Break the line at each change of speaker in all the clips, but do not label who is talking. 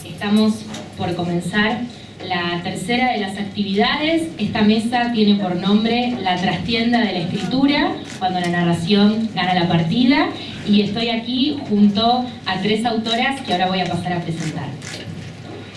Estamos por comenzar la tercera de las actividades. Esta mesa tiene por nombre La trastienda de la escritura, cuando la narración gana la partida, y estoy aquí junto a tres autoras que ahora voy a pasar a presentar.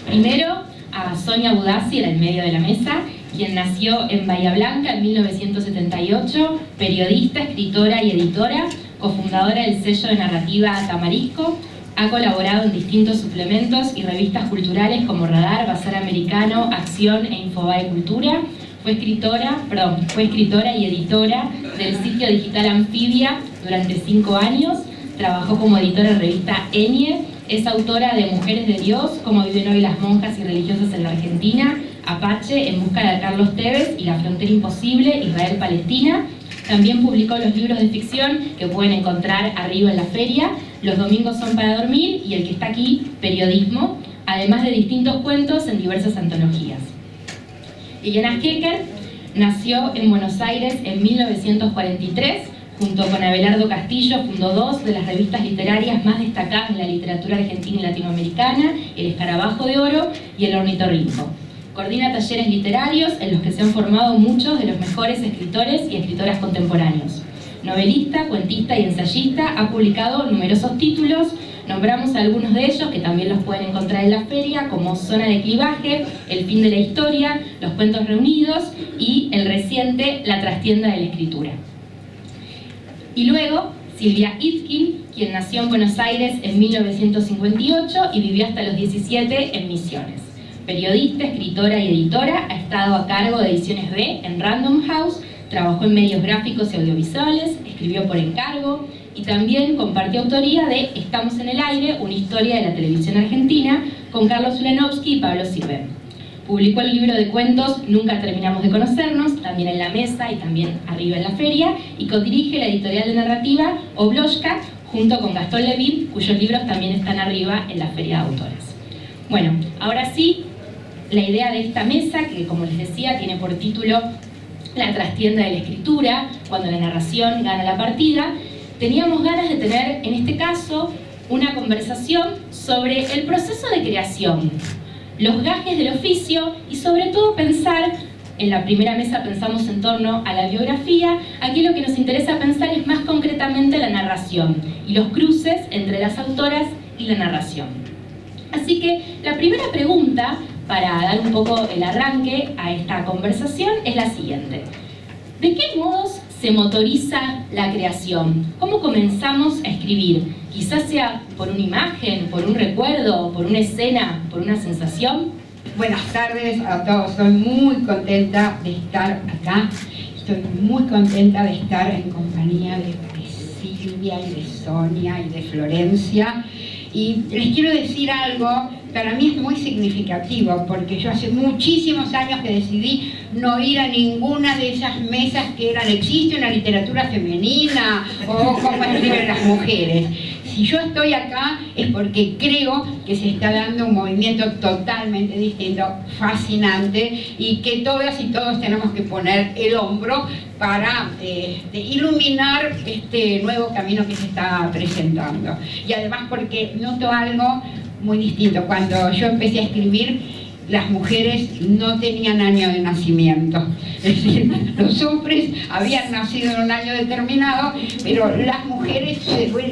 Primero, a Sonia Budassi, en el medio de la mesa, quien nació en Bahía Blanca en 1978, periodista, escritora y editora, cofundadora del sello de narrativa Tamarisco. Ha colaborado en distintos suplementos y revistas culturales como Radar, Bazar Americano, Acción e Infobae Cultura. Fue escritora y editora del sitio digital Anfibia durante 5 años. Trabajó como editora en revista Enie. Es autora de Mujeres de Dios, Cómo viven hoy las monjas y religiosas en la Argentina, Apache, En busca de Carlos Tevez y La frontera imposible, Israel-Palestina. También publicó los libros de ficción que pueden encontrar arriba en la feria, Los domingos son para dormir y el que está aquí, Periodismo, además de distintos cuentos en diversas antologías. Liliana Hecker nació en Buenos Aires en 1943, junto con Abelardo Castillo fundó 2 de las revistas literarias más destacadas en la literatura argentina y latinoamericana, El Escarabajo de Oro y El Ornitorrinco. Coordina talleres literarios en los que se han formado muchos de los mejores escritores y escritoras contemporáneos. Novelista, cuentista y ensayista, ha publicado numerosos títulos. Nombramos algunos de ellos que también los pueden encontrar en la feria, como Zona de Clivaje, El fin de la historia, Los cuentos reunidos y el reciente La trastienda de la escritura. Y luego, Silvia Itkin, quien nació en Buenos Aires en 1958 y vivió hasta los 17 en Misiones. Periodista, escritora y editora, ha estado a cargo de Ediciones B en Random House, trabajó en medios gráficos y audiovisuales, escribió por encargo y también compartió autoría de Estamos en el aire, una historia de la televisión argentina, con Carlos Ulanovsky y Pablo Sirven. Publicó el libro de cuentos Nunca terminamos de conocernos, también en la mesa y también arriba en la feria, y codirige la editorial de narrativa Obloshka, junto con Gastón Levin, cuyos libros también están arriba en la feria de autores. Bueno, ahora sí, la idea de esta mesa, que como les decía, tiene por título La trastienda de la escritura, cuando la narración gana la partida, teníamos ganas de tener, en este caso, una conversación sobre el proceso de creación, los gajes del oficio y sobre todo pensar, en la primera mesa pensamos en torno a la biografía, aquí lo que nos interesa pensar es más concretamente la narración y los cruces entre las autoras y la narración. Así que la primera pregunta, para dar un poco el arranque a esta conversación, es la siguiente. ¿De qué modos se motoriza la creación? ¿Cómo comenzamos a escribir? Quizás sea por una imagen, por un recuerdo, por una escena, por una sensación.
Buenas tardes a todos, estoy muy contenta de estar acá. Estoy muy contenta de estar en compañía de Silvia y de Sonia y de Florencia. Y les quiero decir algo, para mí es muy significativo, porque yo hace muchísimos años que decidí no ir a ninguna de esas mesas que eran ¿existe una literatura femenina? O ¿cómo escriben las mujeres? Si yo estoy acá es porque creo que se está dando un movimiento totalmente distinto, fascinante, y que todas y todos tenemos que poner el hombro para iluminar este nuevo camino que se está presentando. Y además porque noto algo muy distinto. Cuando yo empecé a escribir, las mujeres no tenían año de nacimiento. Es decir, los hombres habían nacido en un año determinado, pero las mujeres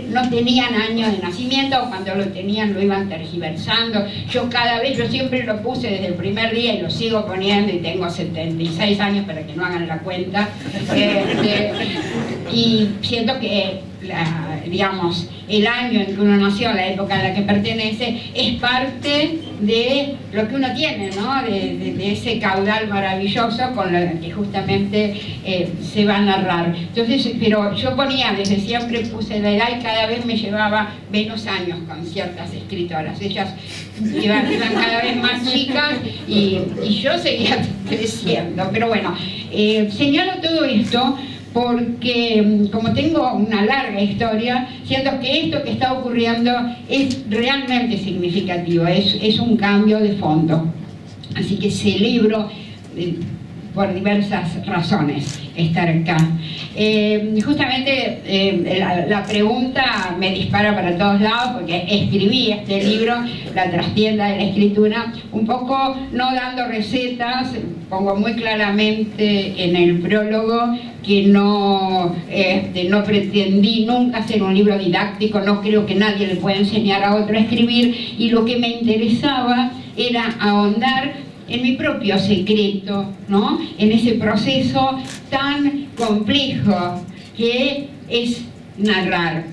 no tenían año de nacimiento, o cuando lo tenían lo iban tergiversando. Yo siempre lo puse desde el primer día y lo sigo poniendo, y tengo 76 años para que no hagan la cuenta. Y siento que digamos, el año en que uno nació, la época a la que pertenece, es parte de lo que uno tiene, ¿no? De ese caudal maravilloso con el que justamente se va a narrar. Entonces, pero yo desde siempre puse la edad, y cada vez me llevaba menos años con ciertas escritoras. Ellas iban cada vez más chicas y yo seguía creciendo. Pero bueno, señalo todo esto porque como tengo una larga historia, siento que esto que está ocurriendo es realmente significativo, es un cambio de fondo. Así que celebro por diversas razones estar acá. Justamente la pregunta me dispara para todos lados porque escribí este libro, La trastienda de la escritura, un poco no dando recetas. Pongo muy claramente en el prólogo que no pretendí nunca hacer un libro didáctico, no creo que nadie le pueda enseñar a otro a escribir, y lo que me interesaba era ahondar en mi propio secreto, ¿no? En ese proceso tan complejo que es narrar.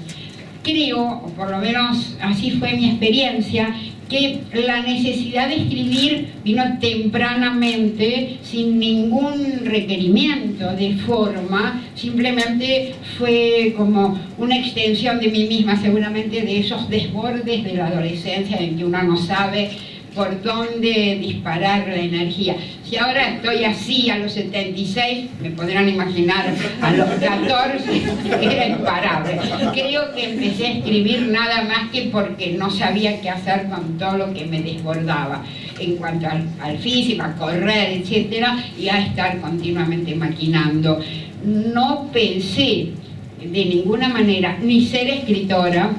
Creo, o por lo menos así fue mi experiencia, que la necesidad de escribir vino tempranamente, sin ningún requerimiento de forma, simplemente fue como una extensión de mí misma, seguramente de esos desbordes de la adolescencia en que uno no sabe por dónde disparar la energía. Si ahora estoy así a los 76, me podrán imaginar a los 14, era imparable. Creo que empecé a escribir nada más que porque no sabía qué hacer con todo lo que me desbordaba en cuanto al físico, a correr, etcétera, y a estar continuamente maquinando. No pensé de ninguna manera ni ser escritora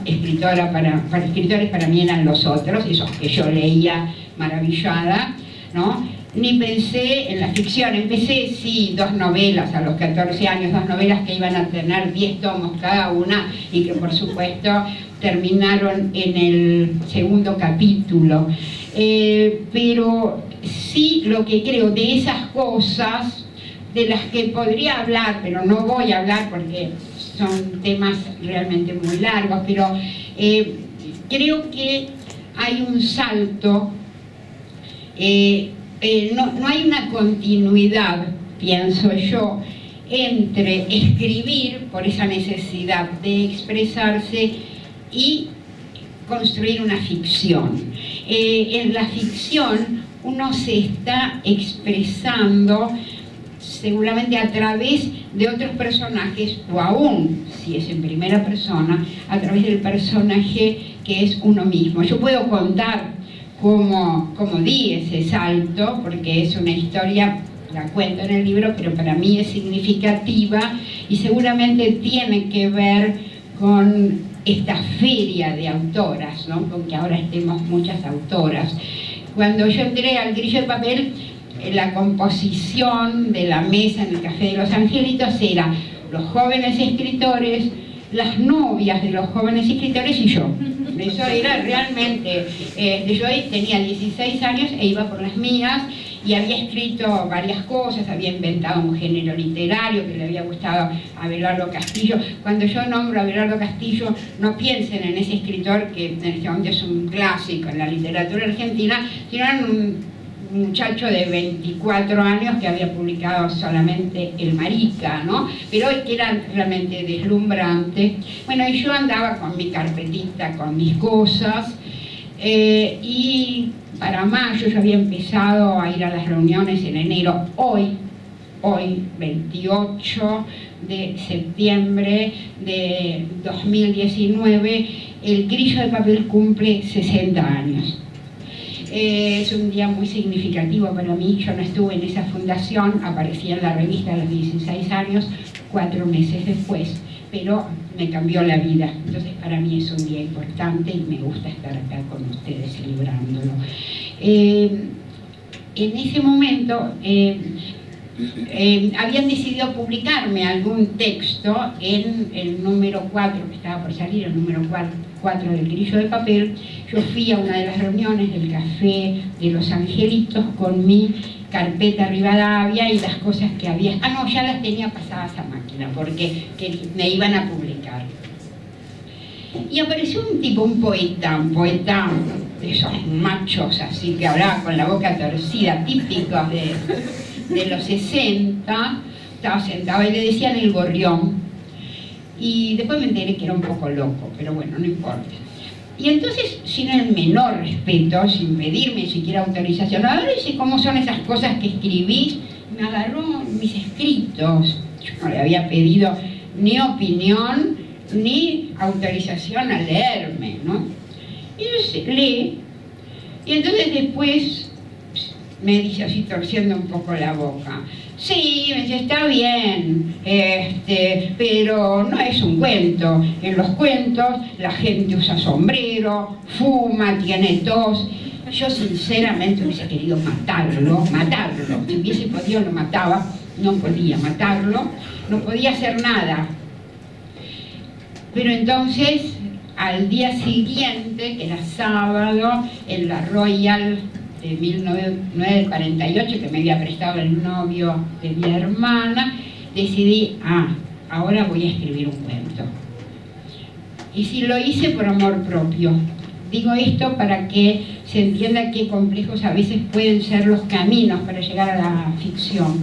para escritores para mí eran los otros, esos que yo leía maravillada, ¿no? Ni pensé en la ficción. Empecé, sí, 2 novelas a los 14 años, 2 novelas que iban a tener 10 tomos cada una y que por supuesto terminaron en el 2.º capítulo. Pero sí, lo que creo de esas cosas de las que podría hablar, pero no voy a hablar porque son temas realmente muy largos, pero creo que hay un salto, no hay una continuidad, pienso yo, entre escribir por esa necesidad de expresarse y construir una ficción. En la ficción uno se está expresando seguramente a través de otros personajes, o aún, si es en primera persona, a través del personaje que es uno mismo. Yo puedo contar cómo di ese salto, porque es una historia, la cuento en el libro, pero para mí es significativa y seguramente tiene que ver con esta feria de autoras, ¿no? Con que ahora estemos muchas autoras. Cuando yo entré al Grillo de Papel, la composición de la mesa en el Café de los Angelitos era los jóvenes escritores, las novias de los jóvenes escritores y yo. Eso era realmente, yo tenía 16 años e iba por las mías y había escrito varias cosas, había inventado un género literario que le había gustado a Abelardo Castillo. Cuando yo nombro a Abelardo Castillo, no piensen en ese escritor que en este momento es un clásico en la literatura argentina, sino en un muchacho de 24 años que había publicado solamente El Marica, ¿no? Pero que era realmente deslumbrante. Bueno, y yo andaba con mi carpetita, con mis cosas, y para mayo yo había empezado a ir a las reuniones en enero. Hoy, 28 de septiembre de 2019, el Grillo de Papel cumple 60 años. Es un día muy significativo para mí. Yo no estuve en esa fundación, aparecí en la revista a los 16 años, 4 meses después, pero me cambió la vida. Entonces para mí es un día importante y me gusta estar acá con ustedes celebrándolo. En ese momento habían decidido publicarme algún texto en el número 4, que estaba por salir, el número 4 del Grillo de Papel. Yo fui a una de las reuniones del Café de los Angelitos con mi carpeta Rivadavia y las cosas que había. No, ya las tenía pasadas a máquina porque me iban a publicar. Y apareció un tipo, un poeta de esos machos así que hablaba con la boca torcida, típicos de los 60, estaba sentado y le decían el Gorrión. Y después me enteré que era un poco loco, pero bueno, no importa. Y entonces, sin el menor respeto, sin pedirme siquiera autorización, a ver cómo son esas cosas que escribís, me agarró mis escritos. Yo no le había pedido ni opinión, ni autorización a leerme, ¿no? Y entonces lee, y entonces después me dice así torciendo un poco la boca: Sí, me dice, está bien, pero no es un cuento. En los cuentos la gente usa sombrero, fuma, tiene tos. Yo sinceramente hubiese querido matarlo. Si hubiese podido lo mataba, no podía matarlo, no podía hacer nada. Pero entonces, al día siguiente, que era sábado, en la Royal de 1948, que me había prestado el novio de mi hermana, decidí, ahora voy a escribir un cuento. Y sí, lo hice por amor propio. Digo esto para que se entienda qué complejos a veces pueden ser los caminos para llegar a la ficción.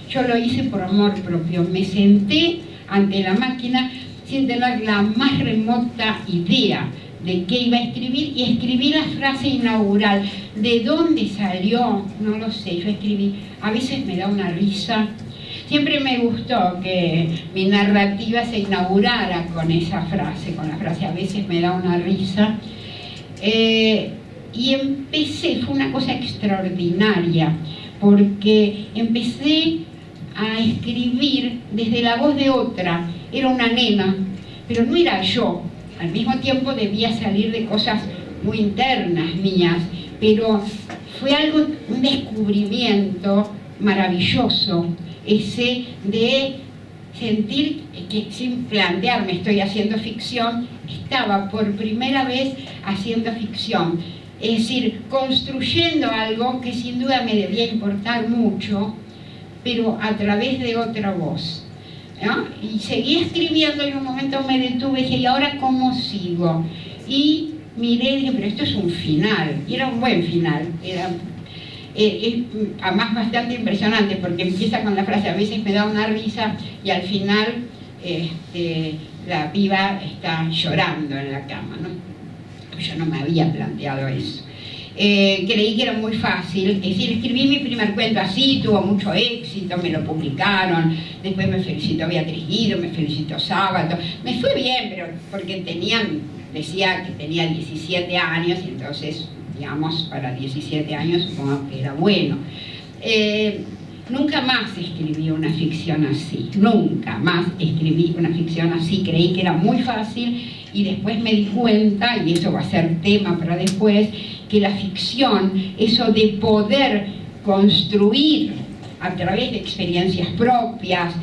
Yo lo hice por amor propio. Me senté ante la máquina sin tener la más remota idea de qué iba a escribir, y escribí la frase inaugural. ¿De dónde salió? No lo sé, yo escribí. A veces me da una risa. Siempre me gustó que mi narrativa se inaugurara con esa frase, con la frase "a veces me da una risa". Y empecé, fue una cosa extraordinaria, porque empecé a escribir desde la voz de otra. Era una nena, pero no era yo. Al mismo tiempo debía salir de cosas muy internas mías, pero fue un descubrimiento maravilloso, ese de sentir que, sin plantearme estoy haciendo ficción, estaba por primera vez haciendo ficción. Es decir, construyendo algo que sin duda me debía importar mucho, pero a través de otra voz, ¿no? Y seguí escribiendo, y en un momento me detuve y dije, ¿y ahora cómo sigo? Y miré y dije, pero esto es un final, y era un buen final. Además bastante impresionante, porque empieza con la frase "a veces me da una risa", y al final la piba está llorando en la cama, ¿no? Yo no me había planteado eso. Creí que era muy fácil, es decir, escribí mi primer cuento así, tuvo mucho éxito, me lo publicaron, después me felicitó Beatriz Guido, me felicitó Sábato, me fue bien, pero porque decía que tenía 17 años, y entonces, digamos, para 17 años supongo que era bueno. Nunca más escribí una ficción así, nunca más escribí una ficción así. Creí que era muy fácil, y después me di cuenta, y eso va a ser tema para después, que la ficción, eso de poder construir a través de experiencias propias,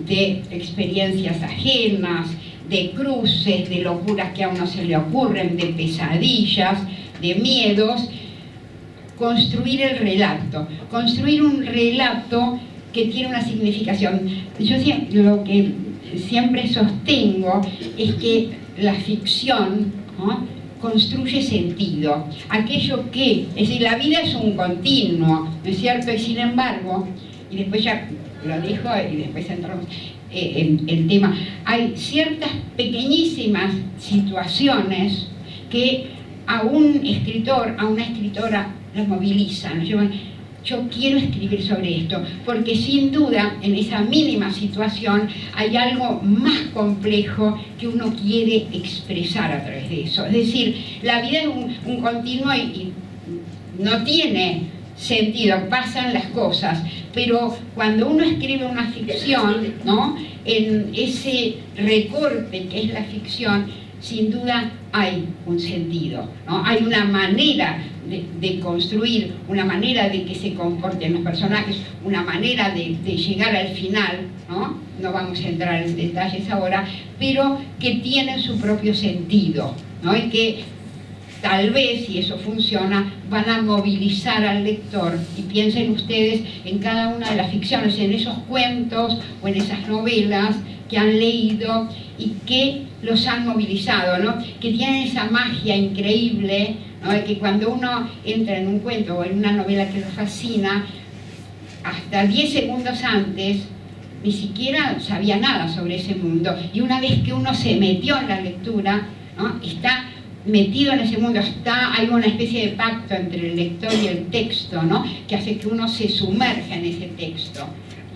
de experiencias ajenas, de cruces, de locuras que a uno se le ocurren, de pesadillas, de miedos, construir el relato, construir un relato que tiene una significación. Yo lo que siempre sostengo es que la ficción, ¿no?, construye sentido. Aquello que, es decir, la vida es un continuo, ¿no es cierto? Y sin embargo, y después ya lo dijo y después entramos en el tema, hay ciertas pequeñísimas situaciones que a un escritor, a una escritora, los movilizan, los llevan. Yo quiero escribir sobre esto, porque sin duda en esa mínima situación hay algo más complejo que uno quiere expresar a través de eso. Es decir, la vida es un continuo y no tiene sentido, pasan las cosas, pero cuando uno escribe una ficción, ¿no?, en ese recorte que es la ficción, sin duda hay un sentido, ¿no? Hay una manera de construir, una manera de que se comporten los personajes, una manera de llegar al final, ¿no? No vamos a entrar en detalles ahora, pero que tienen su propio sentido, ¿no? Y que tal vez, si eso funciona, van a movilizar al lector. Y piensen ustedes en cada una de las ficciones, en esos cuentos o en esas novelas que han leído y que los han movilizado, ¿no? Que tienen esa magia increíble, ¿no?, de que cuando uno entra en un cuento o en una novela que lo fascina, hasta 10 segundos antes ni siquiera sabía nada sobre ese mundo, y una vez que uno se metió en la lectura, ¿no?, está metido en ese mundo, hay una especie de pacto entre el lector y el texto, ¿no?, que hace que uno se sumerja en ese texto.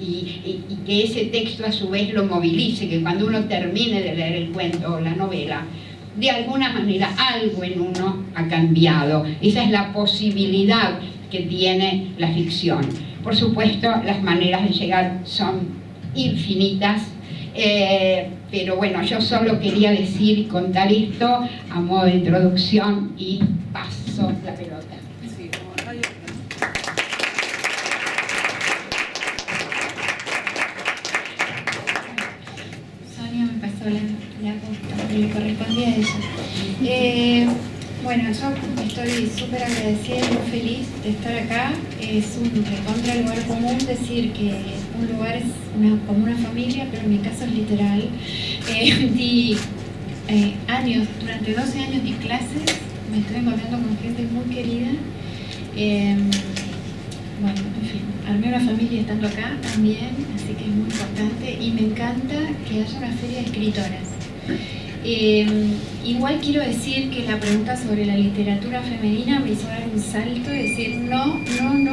Y que ese texto a su vez lo movilice, que cuando uno termine de leer el cuento o la novela, de alguna manera algo en uno ha cambiado. Esa es la posibilidad que tiene la ficción. Por supuesto, las maneras de llegar son infinitas, pero bueno, yo solo quería decir y contar esto a modo de introducción y paso la pelota.
Sonia me pasó la posta que le correspondía a ella. Bueno, yo estoy súper agradecida y muy feliz de estar acá. Es un recontra lugar común decir que un lugar es como una familia, pero en mi caso es literal. Di años, durante 12 años di clases, me estoy encontrando con gente muy querida. Bueno, en fin, armé una familia estando acá también, así que es muy importante y me encanta que haya una feria de escritoras. Igual quiero decir que la pregunta sobre la literatura femenina me hizo dar un salto y decir no,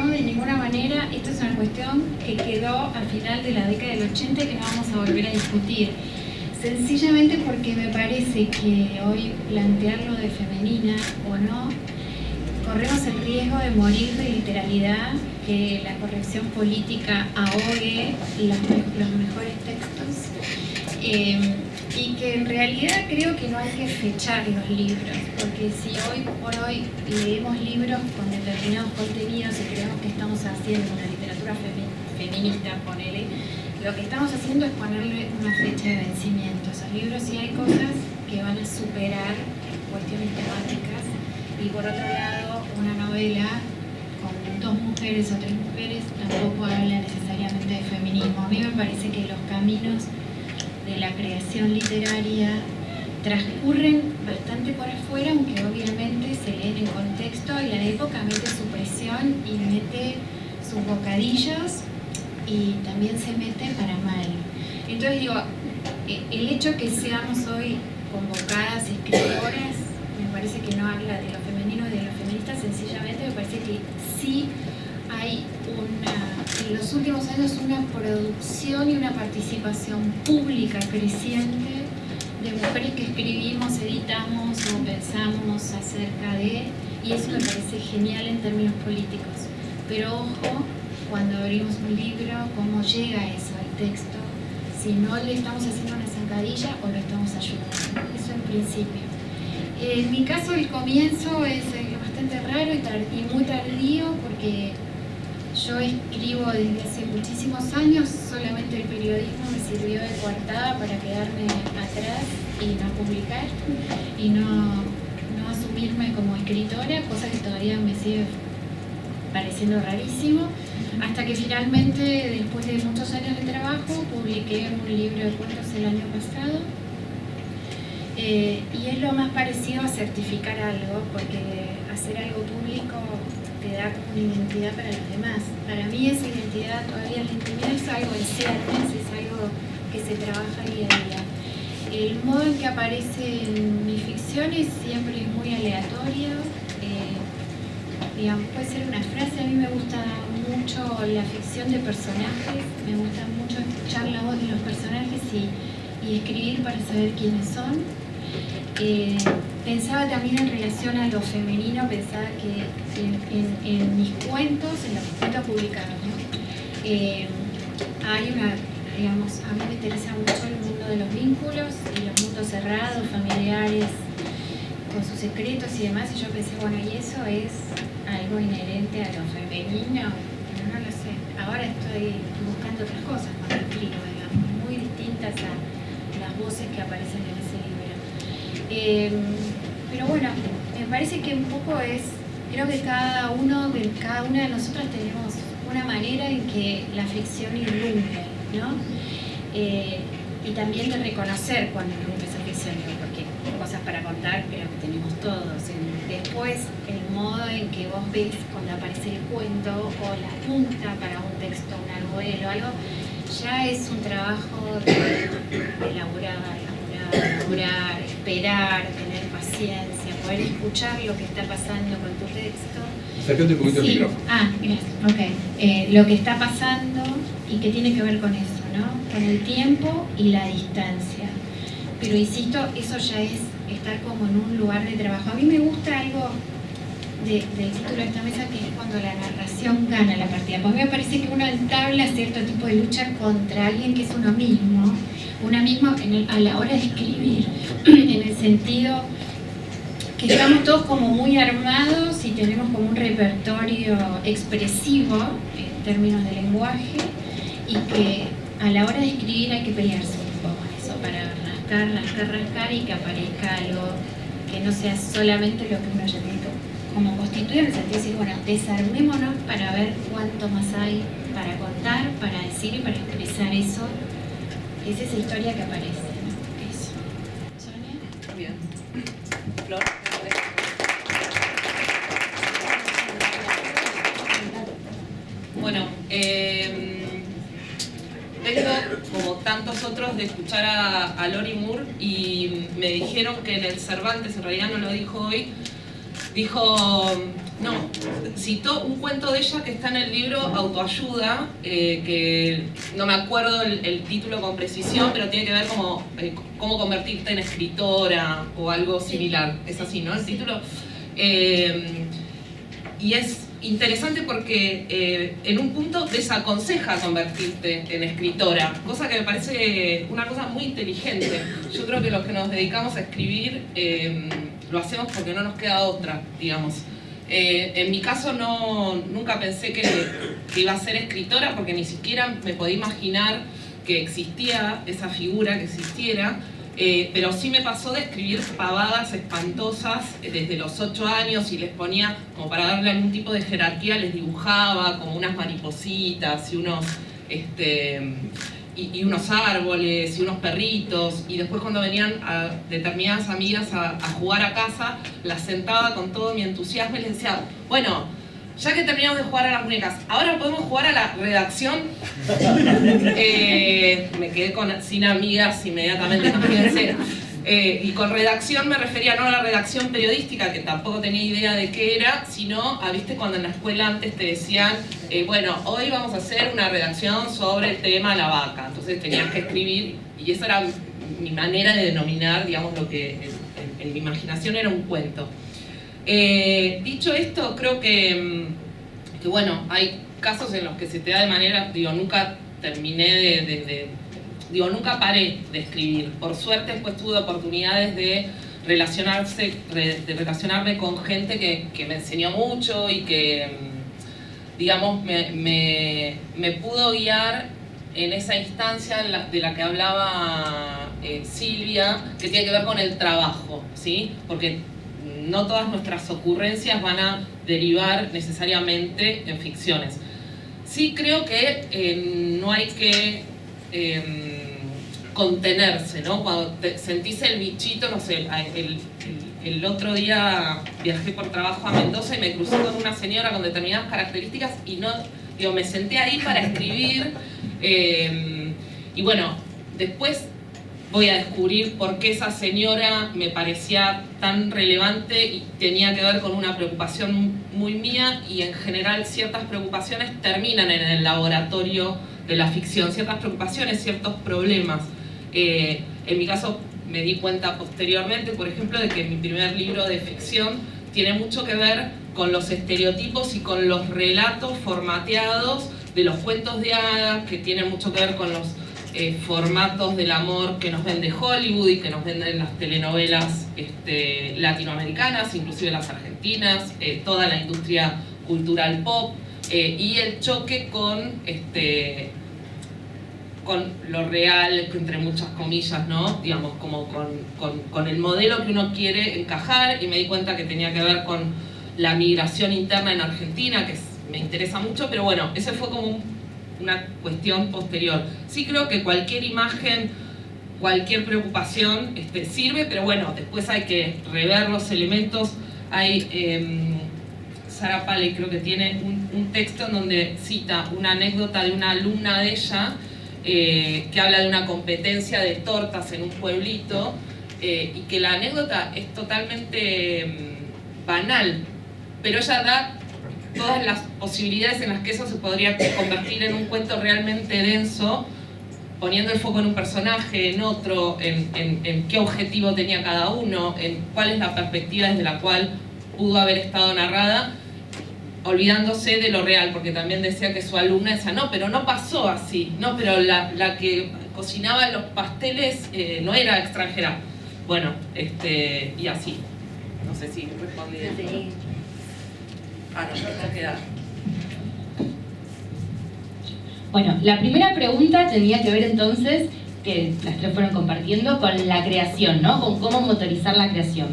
de ninguna manera, esto es una cuestión que quedó al final de la década del 80 y que no vamos a volver a discutir. Sencillamente porque me parece que hoy plantearlo de femenina o no, corremos el riesgo de morir de literalidad, que la corrección política ahogue los mejores textos. Y que en realidad creo que no hay que fechar los libros, porque si hoy por hoy leemos libros con determinados contenidos y creemos que estamos haciendo una literatura feminista, ponele, lo que estamos haciendo es ponerle una fecha de vencimiento. Esos libros sí hay cosas que van a superar cuestiones temáticas, y por otro lado una novela con 2 mujeres o 3 mujeres tampoco habla necesariamente de feminismo. A mí me parece que los caminos de la creación literaria transcurren bastante por afuera, aunque obviamente se leen en contexto y la época mete su presión y mete sus bocadillos y también se mete para mal. Entonces digo, el hecho que seamos hoy convocadas escritoras me parece que no habla de lo femenino y de lo feminista, sencillamente me parece que sí hay en los últimos años una producción y una participación pública creciente de mujeres que escribimos, editamos o pensamos acerca de, y eso me parece genial en términos políticos. Pero ojo, cuando abrimos un libro, cómo llega eso al texto, si no le estamos haciendo una zancadilla o lo estamos ayudando. Eso en principio. En mi caso el comienzo es bastante raro y muy tardío, porque yo escribo desde hace muchísimos años, solamente el periodismo me sirvió de coartada para quedarme atrás y no publicar y no asumirme como escritora, cosa que todavía me sigue pareciendo rarísimo, hasta que finalmente, después de muchos años de trabajo, publiqué un libro de cuentos el año pasado. Y es lo más parecido a certificar algo, porque hacer algo público te da como una identidad para los demás. Para mí esa identidad todavía la intimidad es algo en ciernes, es algo que se trabaja día a día. El modo en que aparece en mis ficciones siempre es muy aleatorio. Digamos, puede ser una frase. A mí me gusta mucho la ficción de personajes, me gusta mucho escuchar la voz de los personajes y escribir para saber quiénes son. Pensaba también en relación a lo femenino, pensaba que en mis cuentos, en los cuentos publicados, ¿no? Hay una, digamos, a mí me interesa mucho el mundo de los vínculos y los mundos cerrados, familiares, con sus secretos y demás, y yo pensé, bueno, ¿y eso es algo inherente a lo femenino? Pero no lo sé. Ahora estoy buscando otras cosas cuando escribo, digamos, muy distintas a las voces que aparecen en ese libro. Pero bueno, me parece que un poco creo que cada una de nosotras tenemos una manera en que la ficción irrumpe, ¿no? Y también de reconocer cuando irrumpe esa ficción, ¿no? Porque cosas para contar creo que tenemos todos. Después, el modo en que vos ves cuando aparece el cuento o la punta para un texto, un argüello, algo, ya es un trabajo de elaborar, esperar, tener paciencia, poder escuchar lo que está pasando con tu texto.
Acércate un poquito al micrófono.
Gracias. Ok. Lo que está pasando y que tiene que ver con eso, ¿no? Con el tiempo y la distancia. Pero insisto, eso ya es estar como en un lugar de trabajo. A mí me gusta algo del título de esta mesa, que es cuando la narración gana la partida. Porque a mí me parece que uno entabla cierto tipo de lucha contra alguien que es uno mismo a la hora de escribir, en el sentido que estamos todos como muy armados y tenemos como un repertorio expresivo en términos de lenguaje, y que a la hora de escribir hay que pelearse un poco con eso para rascar y que aparezca algo que no sea solamente lo que uno ya tiene como constituye, en el sentido de decir, bueno, desarmémonos para ver cuánto más hay para contar, para decir y para expresar eso. Es esa historia que aparece, ¿no? Eso. ¿Sonia?
Bien. Flor. Bueno, vengo, como tantos otros, de escuchar a Lori Moore, y me dijeron que en el Cervantes, en realidad no lo dijo hoy, citó un cuento de ella que está en el libro Autoayuda, que no me acuerdo el título con precisión, pero tiene que ver como cómo convertirte en escritora o algo similar. Es así, ¿no? El título. Y es interesante porque en un punto desaconseja convertirte en escritora, cosa que me parece una cosa muy inteligente. Yo creo que los que nos dedicamos a escribir lo hacemos porque no nos queda otra, digamos. En mi caso nunca pensé que iba a ser escritora, porque ni siquiera me podía imaginar que existía esa figura, que existiera. Pero sí me pasó de escribir pavadas espantosas desde los 8 años, y les ponía, como para darle algún tipo de jerarquía, les dibujaba como unas maripositas y unos árboles y unos perritos, y después cuando venían determinadas amigas a jugar a casa, las sentaba con todo mi entusiasmo y les decía, bueno, ya que terminamos de jugar a las muñecas, ¿ahora podemos jugar a la redacción? Me quedé sin amigas inmediatamente, imagínense. Y con redacción me refería no a la redacción periodística, que tampoco tenía idea de qué era, sino a, viste, cuando en la escuela antes te decían, bueno, hoy vamos a hacer una redacción sobre el tema la vaca. Entonces tenías que escribir, y esa era mi manera de denominar, digamos, lo que en mi imaginación era un cuento. Dicho esto, creo que bueno, hay casos en los que se te da de manera, nunca terminé nunca paré de escribir. Por suerte después tuve oportunidades de relacionarme con gente que me enseñó mucho y que, digamos, me pudo guiar en esa instancia de la que hablaba Silvia, que tiene que ver con el trabajo, ¿sí? Porque no todas nuestras ocurrencias van a derivar necesariamente en ficciones. Sí creo que no hay que contenerse, ¿no? Cuando sentís el bichito, no sé, el otro día viajé por trabajo a Mendoza y me crucé con una señora con determinadas características y me senté ahí para escribir, y bueno, después voy a descubrir por qué esa señora me parecía tan relevante y tenía que ver con una preocupación muy mía, y en general ciertas preocupaciones terminan en el laboratorio de la ficción, ciertas preocupaciones, ciertos problemas. En mi caso me di cuenta posteriormente, por ejemplo, de que mi primer libro de ficción tiene mucho que ver con los estereotipos y con los relatos formateados de los cuentos de hadas, que tienen mucho que ver con los formatos del amor que nos vende Hollywood y que nos venden las telenovelas latinoamericanas, inclusive las argentinas, toda la industria cultural pop, y el choque con lo real, entre muchas comillas, ¿no? Digamos, como con el modelo que uno quiere encajar, y me di cuenta que tenía que ver con la migración interna en Argentina, que me interesa mucho, pero bueno, ese fue como una cuestión posterior. Sí creo que cualquier imagen, cualquier preocupación sirve, pero bueno, después hay que rever los elementos. Hay Sarah Paley, creo que tiene un texto en donde cita una anécdota de una alumna de ella, que habla de una competencia de tortas en un pueblito, y que la anécdota es totalmente banal, pero ella da todas las posibilidades en las que eso se podría convertir en un cuento realmente denso, poniendo el foco en un personaje, en otro, en qué objetivo tenía cada uno, en cuál es la perspectiva desde la cual pudo haber estado narrada, olvidándose de lo real, porque también decía que su alumna decía, no, pero no pasó así, no, pero la que cocinaba los pasteles no era extranjera. Bueno, y así. No sé si respondí.
Sí.
Ah, no, ya queda.
Bueno, la primera pregunta tenía que ver entonces, que las tres fueron compartiendo, con la creación, ¿no? Con cómo motorizar la creación.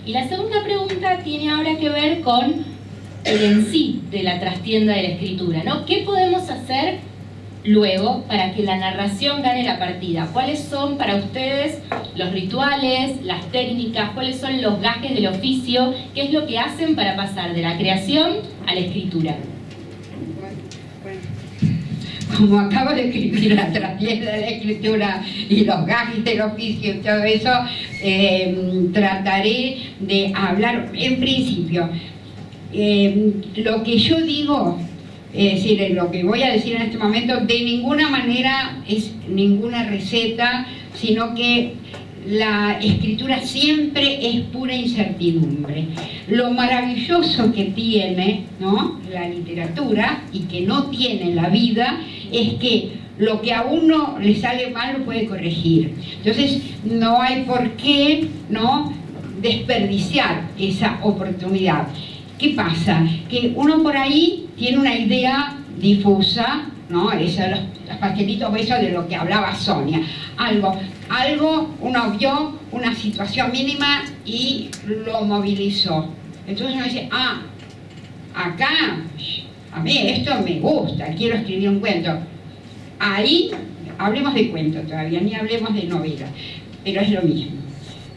Y la segunda pregunta tiene ahora que ver con el en sí de la trastienda de la escritura, ¿no? ¿Qué podemos hacer luego para que la narración gane la partida? ¿Cuáles son para ustedes los rituales, las técnicas, cuáles son los gajes del oficio? ¿Qué es lo que hacen para pasar de la creación a la escritura?
Como acabo de escribir la trastienda de la escritura y los gajes del oficio y todo eso, trataré de hablar en principio. Lo que yo digo, es decir, lo que voy a decir en este momento, de ninguna manera es ninguna receta, sino que la escritura siempre es pura incertidumbre. Lo maravilloso que tiene, ¿no?, la literatura y que no tiene la vida es que lo que a uno le sale mal lo puede corregir. Entonces no hay por qué, ¿no?, desperdiciar esa oportunidad. ¿Qué pasa? Que uno por ahí tiene una idea difusa, ¿no? Eso, los pastelitos, eso de lo que hablaba Sonia. Algo, uno vio una situación mínima y lo movilizó. Entonces uno dice, acá, a mí esto me gusta, quiero escribir un cuento. Ahí, hablemos de cuento todavía, ni hablemos de novela, pero es lo mismo.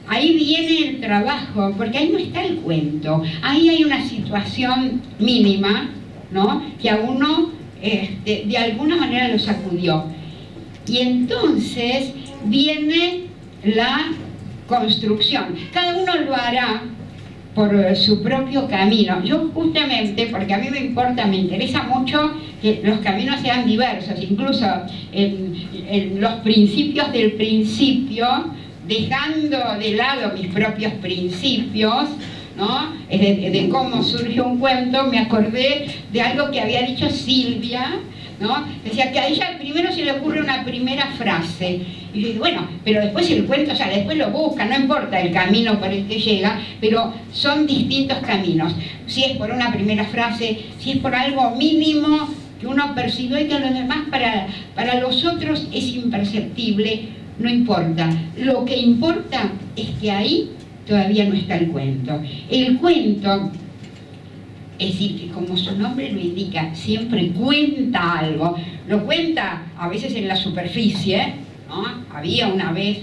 Ahí viene el trabajo, porque ahí no está el cuento. Ahí hay una situación mínima, ¿no?, que a uno de alguna manera lo sacudió. Y entonces viene la construcción. Cada uno lo hará por su propio camino. Yo justamente, porque a mí me interesa mucho que los caminos sean diversos, incluso en los principios del principio, dejando de lado mis propios principios, ¿no?, de cómo surge un cuento, me acordé de algo que había dicho Silvia, ¿no? Decía que a ella primero se le ocurre una primera frase. Y yo digo, bueno, pero después el cuento, o sea, después lo busca, no importa el camino por el que llega, pero son distintos caminos. Si es por una primera frase, si es por algo mínimo que uno percibió y que a los demás, para los otros es imperceptible, no importa. Lo que importa es que ahí todavía no está el cuento. El cuento, es decir, que como su nombre lo indica, siempre cuenta algo. Lo cuenta a veces en la superficie, ¿no? Había una vez,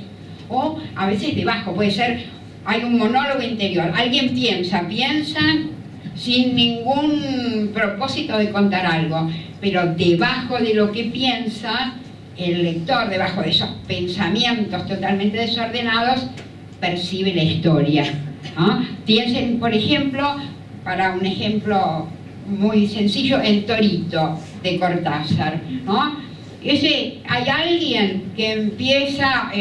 o a veces debajo, puede ser, hay un monólogo interior. Alguien piensa sin ningún propósito de contar algo, pero debajo de lo que piensa, el lector, debajo de esos pensamientos totalmente desordenados, percibe la historia, ¿no? Piensen, por ejemplo, para un ejemplo muy sencillo, el Torito de Cortázar, ¿no? Hay alguien que empieza,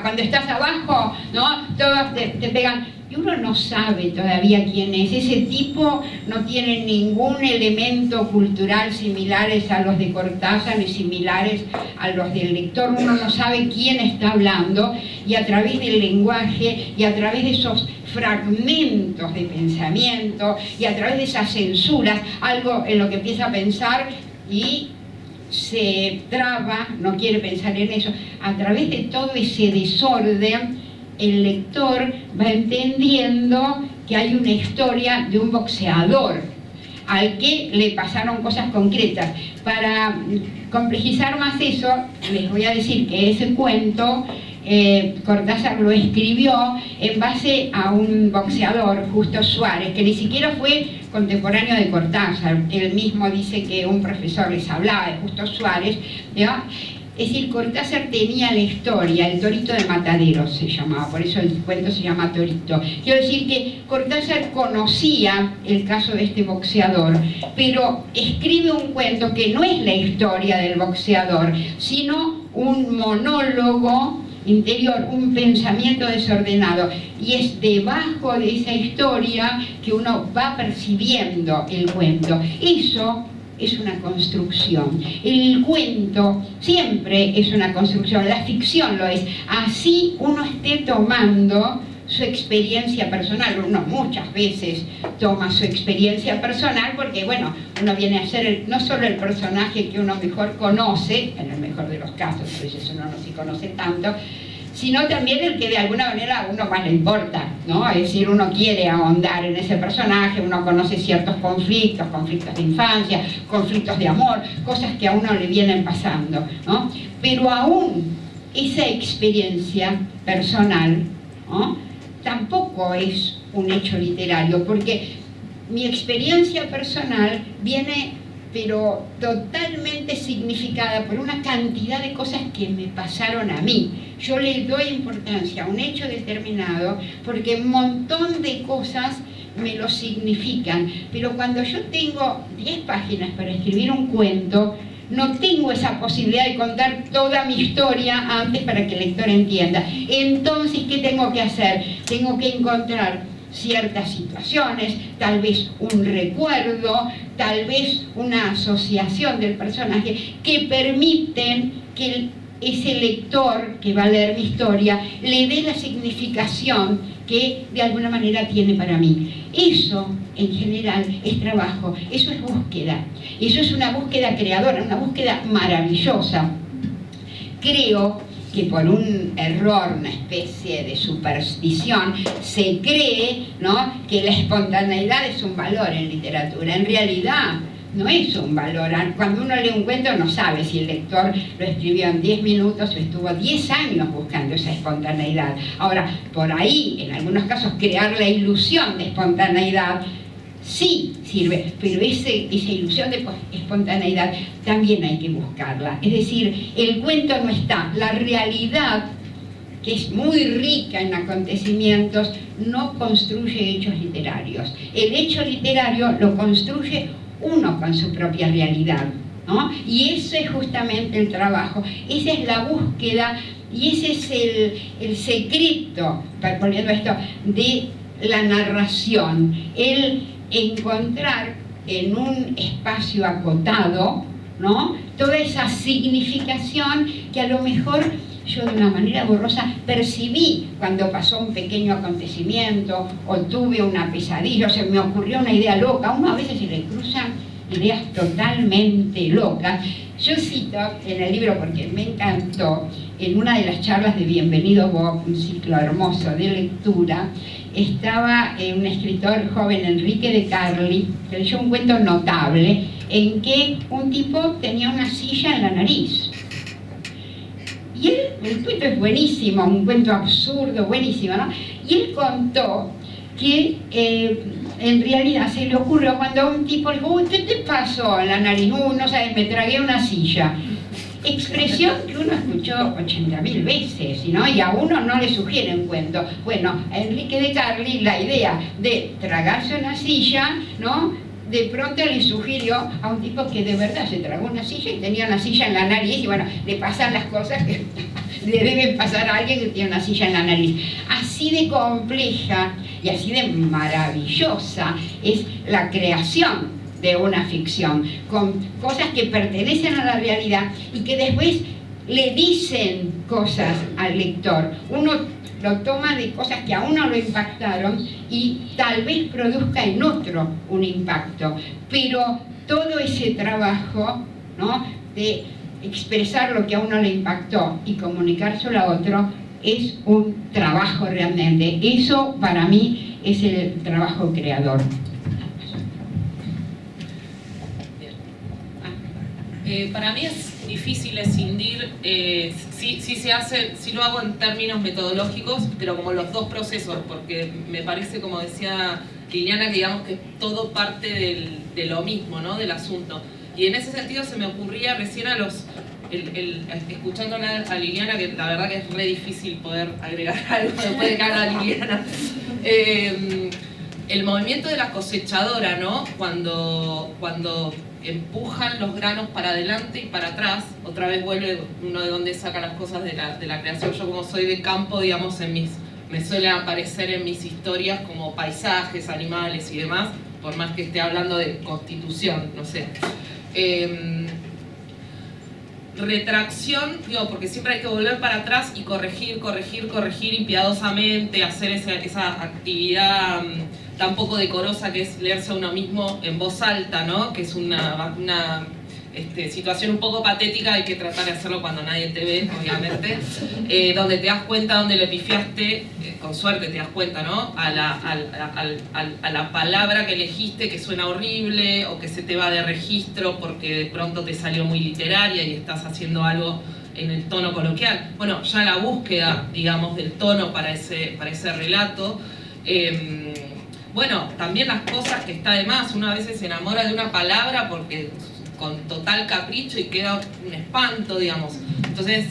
cuando estás abajo, ¿no?, todos te pegan, y uno no sabe todavía quién es. Ese tipo no tiene ningún elemento cultural similares a los de Cortázar ni similares a los del lector. Uno no sabe quién está hablando, y a través del lenguaje y a través de esos fragmentos de pensamiento y a través de esas censuras, algo en lo que empieza a pensar y se traba, no quiere pensar en eso. A través de todo ese desorden, el lector va entendiendo que hay una historia de un boxeador al que le pasaron cosas concretas. Para complejizar más eso, les voy a decir que ese cuento Cortázar lo escribió en base a un boxeador, Justo Suárez, que ni siquiera fue contemporáneo de Cortázar. Él mismo dice que un profesor les hablaba de Justo Suárez, ¿no? Es decir, Cortázar tenía la historia, el Torito de Mataderos se llamaba, por eso el cuento se llama Torito. Quiero decir que Cortázar conocía el caso de este boxeador, pero escribe un cuento que no es la historia del boxeador, sino un monólogo interior un pensamiento desordenado, y es debajo de esa historia que uno va percibiendo el cuento. Eso es una construcción. El cuento siempre es una construcción, la ficción lo es. Así uno esté tomando su experiencia personal. Uno muchas veces toma su experiencia personal porque, bueno, uno viene a ser no solo el personaje que uno mejor conoce, en el mejor de los casos, a veces uno no se conoce tanto, sino también el que de alguna manera a uno más le importa, ¿no? Es decir, uno quiere ahondar en ese personaje, uno conoce ciertos conflictos, conflictos de infancia, conflictos de amor, cosas que a uno le vienen pasando, ¿no? Pero aún esa experiencia personal, ¿no?, tampoco es un hecho literario, porque mi experiencia personal viene pero totalmente significada por una cantidad de cosas que me pasaron a mí. Yo le doy importancia a un hecho determinado porque un montón de cosas me lo significan, pero cuando yo tengo 10 páginas para escribir un cuento, no tengo esa posibilidad de contar toda mi historia antes para que el lector entienda. Entonces, ¿qué tengo que hacer? Tengo que encontrar ciertas situaciones, tal vez un recuerdo, tal vez una asociación del personaje que permiten que ese lector que va a leer mi historia le dé la significación que de alguna manera tiene para mí. Eso en general es trabajo, eso es búsqueda, eso es una búsqueda creadora, una búsqueda maravillosa. Creo que por un error, una especie de superstición, se cree, ¿no?, que la espontaneidad es un valor en literatura. En realidad no es un valor. Cuando uno lee un cuento no sabe si el lector lo escribió en 10 minutos o estuvo 10 años buscando esa espontaneidad. Ahora, por ahí, en algunos casos, crear la ilusión de espontaneidad sí sirve, pero esa ilusión de espontaneidad también hay que buscarla. Es decir, el cuento no está, la realidad, que es muy rica en acontecimientos, no construye hechos literarios. El hecho literario lo construye uno con su propia realidad, ¿no? Y ese es justamente el trabajo, esa es la búsqueda y ese es el secreto, volviendo a esto, de la narración, el encontrar en un espacio acotado, ¿no?, toda esa significación que a lo mejor yo de una manera borrosa percibí cuando pasó un pequeño acontecimiento o tuve una pesadilla o se me ocurrió una idea loca. A uno a veces se le cruzan ideas totalmente locas. Yo cito en el libro, porque me encantó, en una de las charlas de Bienvenido Bob, un ciclo hermoso de lectura, estaba un escritor joven, Enrique de Carli, que leyó un cuento notable en que un tipo tenía una silla en la nariz. Y el cuento es buenísimo, un cuento absurdo, buenísimo, ¿no? Y él contó que en realidad se le ocurrió cuando a un tipo le dijo: uy, ¿qué te pasó en la nariz? No sabes, me tragué una silla. Expresión que uno escuchó 80.000 veces, ¿no? Y a uno no le sugiere un cuento. Bueno, a Enrique de Carli la idea de tragarse una silla, ¿no?, de pronto le sugirió a un tipo que de verdad se tragó una silla y tenía una silla en la nariz, y bueno, le pasan las cosas que le deben pasar a alguien que tiene una silla en la nariz. Así de compleja y así de maravillosa es la creación de una ficción, con cosas que pertenecen a la realidad y que después le dicen cosas al lector. Uno lo toma de cosas que a uno lo impactaron y tal vez produzca en otro un impacto, pero todo ese trabajo, ¿no?, de expresar lo que a uno le impactó y comunicárselo a otro es un trabajo realmente. Eso para mí es el trabajo creador.
Para mí es difícil escindir, sí se hace, sí lo hago en términos metodológicos, pero como los dos procesos, porque me parece, como decía Liliana, que digamos que todo parte de lo mismo, ¿no?, del asunto. Y en ese sentido se me ocurría recién escuchando a Liliana, que la verdad que es re difícil poder agregar algo después de que haga Liliana. el movimiento de la cosechadora, ¿no? Cuando empujan los granos para adelante y para atrás, otra vez vuelve uno de donde saca las cosas de la creación. Yo, como soy de campo, digamos, me suelen aparecer en mis historias como paisajes, animales y demás, por más que esté hablando de constitución, no sé. Retracción, digo, porque siempre hay que volver para atrás y corregir impiadosamente, hacer esa actividad tan poco decorosa que es leerse a uno mismo en voz alta, ¿no? Que es una situación un poco patética, hay que tratar de hacerlo cuando nadie te ve, obviamente, donde te das cuenta donde le pifiaste, con suerte te das cuenta, ¿no? A la palabra que elegiste que suena horrible o que se te va de registro porque de pronto te salió muy literaria y estás haciendo algo en el tono coloquial. Bueno, ya la búsqueda, digamos, del tono para ese relato. Bueno, también las cosas que está de más, uno a veces se enamora de una palabra porque con total capricho y queda un espanto, digamos. Entonces,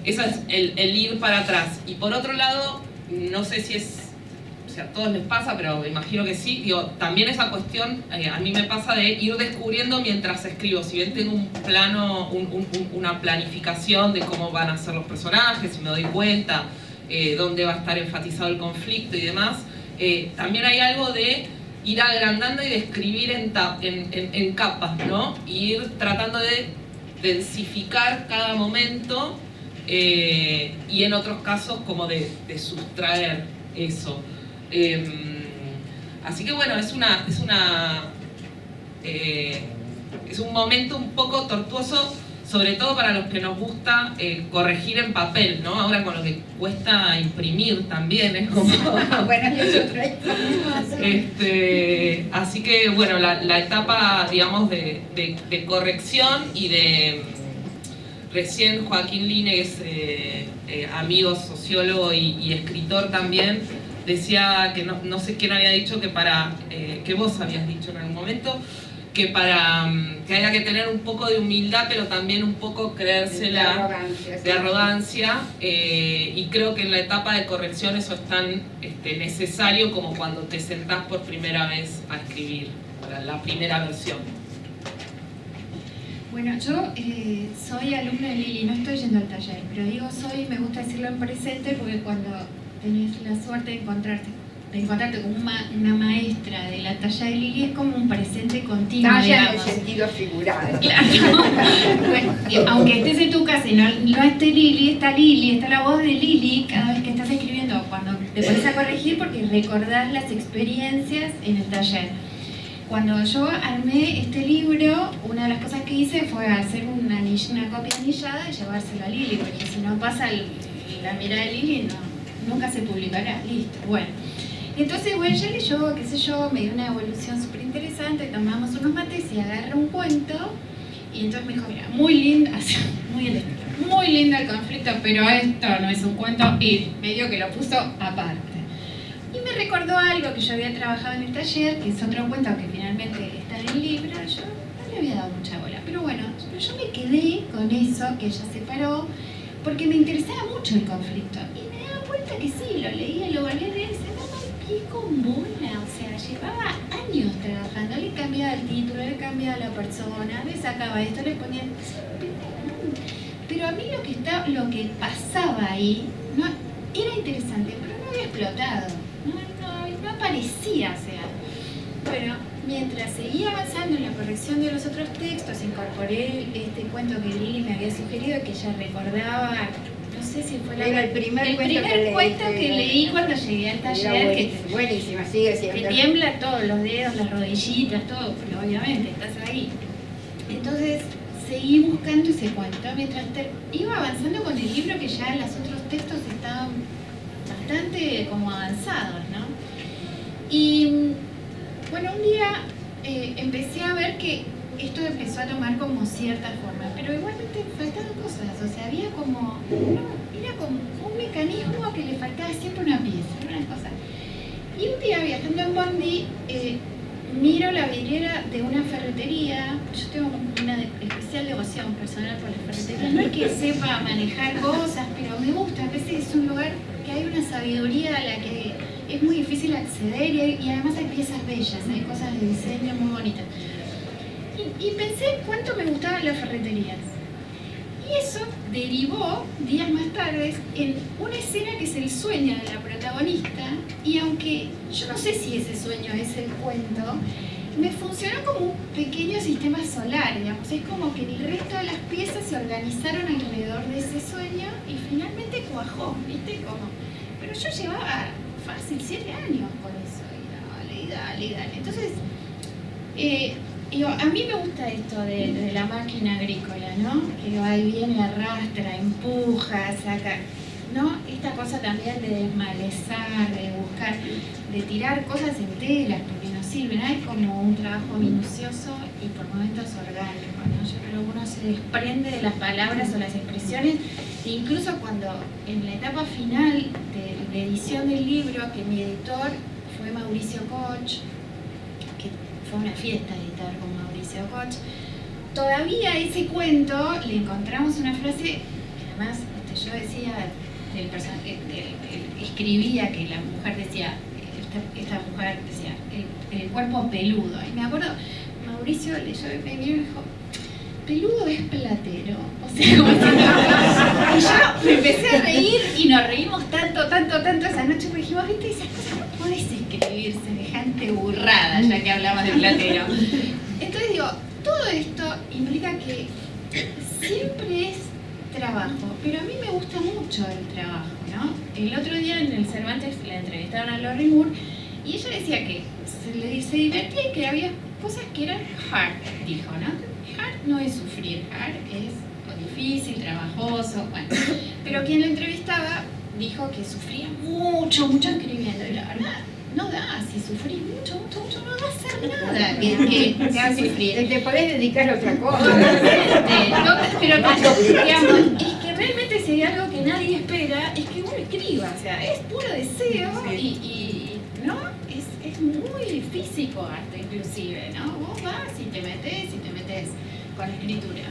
eso es el ir para atrás. Y por otro lado, no sé si es, o sea, a todos les pasa, pero me imagino que sí, digo, también esa cuestión, a mí me pasa de ir descubriendo mientras escribo. Si bien tengo un plano, una planificación de cómo van a ser los personajes, si me doy cuenta dónde va a estar enfatizado el conflicto y demás, también hay algo de ir agrandando y de escribir en capas, ¿no? Y ir tratando de densificar cada momento y en otros casos como de sustraer eso. Así que bueno, es un momento un poco tortuoso, sobre todo para los que nos gusta corregir en papel, ¿no? Ahora con lo que cuesta imprimir también, es como...
Bueno, es otra
así que bueno, la etapa, digamos, de corrección y de... Recién Joaquín Line, que es amigo, sociólogo y escritor también, decía que no sé quién había dicho que vos habías dicho en algún momento, que que haya que tener un poco de humildad, pero también un poco creérsela de arrogancia, y creo que en la etapa de corrección eso es tan necesario como cuando te sentás por primera vez a escribir la primera versión.
Bueno, yo soy alumna de Lili, no estoy yendo al taller, pero digo soy, me gusta decirlo en presente porque cuando tenés la suerte de encontrarte con una maestra de la talla de Lili es como un presente continuo,
talla en el sentido figurado.
Claro. Bueno, aunque estés en tu casa y no esté Lili, está la voz de Lili cada vez que estás escribiendo, cuando te pones a corregir, porque recordás las experiencias en el taller. Cuando yo armé este libro, una de las cosas que hice fue hacer una copia anillada y llevársela a Lili, porque si no pasa la mirada de Lili, nunca se publicará. Listo, bueno. Entonces, bueno, ya leyó, qué sé yo, me dio una evolución súper interesante, tomamos unos mates y agarré un cuento, y entonces me dijo, mira, muy lindo, muy lindo el conflicto, pero esto no es un cuento, y medio que lo puso aparte. Y me recordó algo que yo había trabajado en el taller, que es otro cuento que finalmente está en el libro. Yo no le había dado mucha bola, pero bueno, yo me quedé con eso que ella separó, porque me interesaba mucho el conflicto. Y me daba cuenta que sí, lo leía, lo volvía a leer, y se daba pie con bola. O sea, llevaba años trabajando, le cambiaba el título, le cambiaba la persona, le sacaba esto, le ponía... Pero a mí lo que pasaba ahí no, era interesante, pero no había explotado. No aparecía, o sea. Bueno, mientras seguía avanzando en la corrección de los otros textos, incorporé este cuento que Lili me había sugerido, que ella recordaba, no sé si fue
el primer
cuento que leí cuando llegué al taller.
Buenísima, sigue siendo.
Te tiembla todos los dedos, las rodillitas, todo, porque obviamente estás ahí. Entonces seguí buscando ese cuento mientras iba avanzando con el libro, que ya los otros textos estaban bastante como avanzados, ¿no? Y bueno, un día empecé a ver que esto empezó a tomar como cierta forma, pero igualmente faltaban cosas, o sea, había como, era como un mecanismo que le faltaba siempre una pieza, una cosa. Y un día viajando en Bondi, miro la vidriera de una ferretería. Yo tengo una especial devoción personal por las ferreterías, no es que sepa manejar cosas, pero me gusta, a veces es un lugar que hay una sabiduría a la que es muy difícil acceder y además hay piezas bellas, hay cosas de diseño muy bonitas. Y pensé cuánto me gustaban las ferreterías. Y eso derivó, días más tarde, en una escena que es el sueño de la protagonista, y aunque yo no sé si ese sueño es el cuento, me funcionó como un pequeño sistema solar, digamos. Es como que el resto de las piezas se organizaron alrededor de ese sueño y finalmente cuajó, ¿viste? Pero yo llevaba fácil 7 años con eso, y dale. Entonces, a mí me gusta esto de la máquina agrícola, ¿no? Que va y viene, arrastra, empuja, saca, ¿no? Esta cosa también de desmalezar, de buscar, de tirar cosas en telas porque no sirven. Hay como un trabajo minucioso y por momentos orgánico, ¿no? Yo creo que uno se desprende de las palabras o las expresiones, e incluso cuando en la etapa final de edición del libro, que mi editor fue Mauricio Koch, que fue una fiesta editar con Mauricio Koch, todavía ese cuento le encontramos una frase que además yo decía del personaje, escribía que la mujer decía, esta mujer decía, el cuerpo peludo. Y me acuerdo, Mauricio leyó, me miró y me dijo, peludo es platero. O sea, como y yo me empecé a reír y nos reímos tanto esa noche, porque dijimos, viste, esas cosas no podés escribir semejante burrada, ya que hablabas de platero. Entonces digo, todo esto implica que siempre es trabajo, pero a mí me gusta mucho el trabajo, ¿no? El otro día en el Cervantes le entrevistaron a Lori Moore y ella decía que se divertía y que había cosas que eran hard, dijo, ¿no? Hard no es sufrir, hard es difícil, trabajoso, bueno. Pero quien la entrevistaba dijo que sufría mucho escribiendo, y la verdad, no da, si sufrís mucho, no va a hacer nada que te haga sufrir.
Te podés dedicar a otra cosa.
Pero digamos, es que realmente si hay algo que nadie espera, es que uno escriba, o sea, es puro deseo, sí. y ¿no? Es muy físico arte inclusive, ¿no? Vos vas y te metes con la escritura.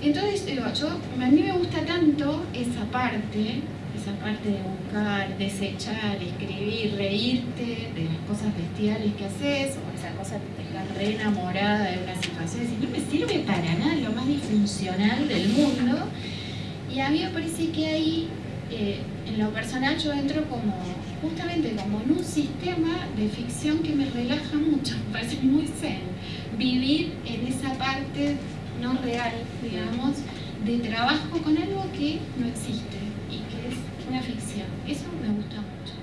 Entonces digo, a mí me gusta tanto esa parte de buscar, desechar, escribir, reírte de las cosas bestiales que haces, o esa cosa de estar re enamorada de una situación, y no me sirve para nada, lo más disfuncional del mundo. Y a mí me parece que ahí, en lo personal, yo entro justamente como en un sistema de ficción que me relaja mucho, me parece muy zen, vivir en esa parte no real, digamos, de trabajo con algo que no existe y que es una ficción. Eso me gusta mucho.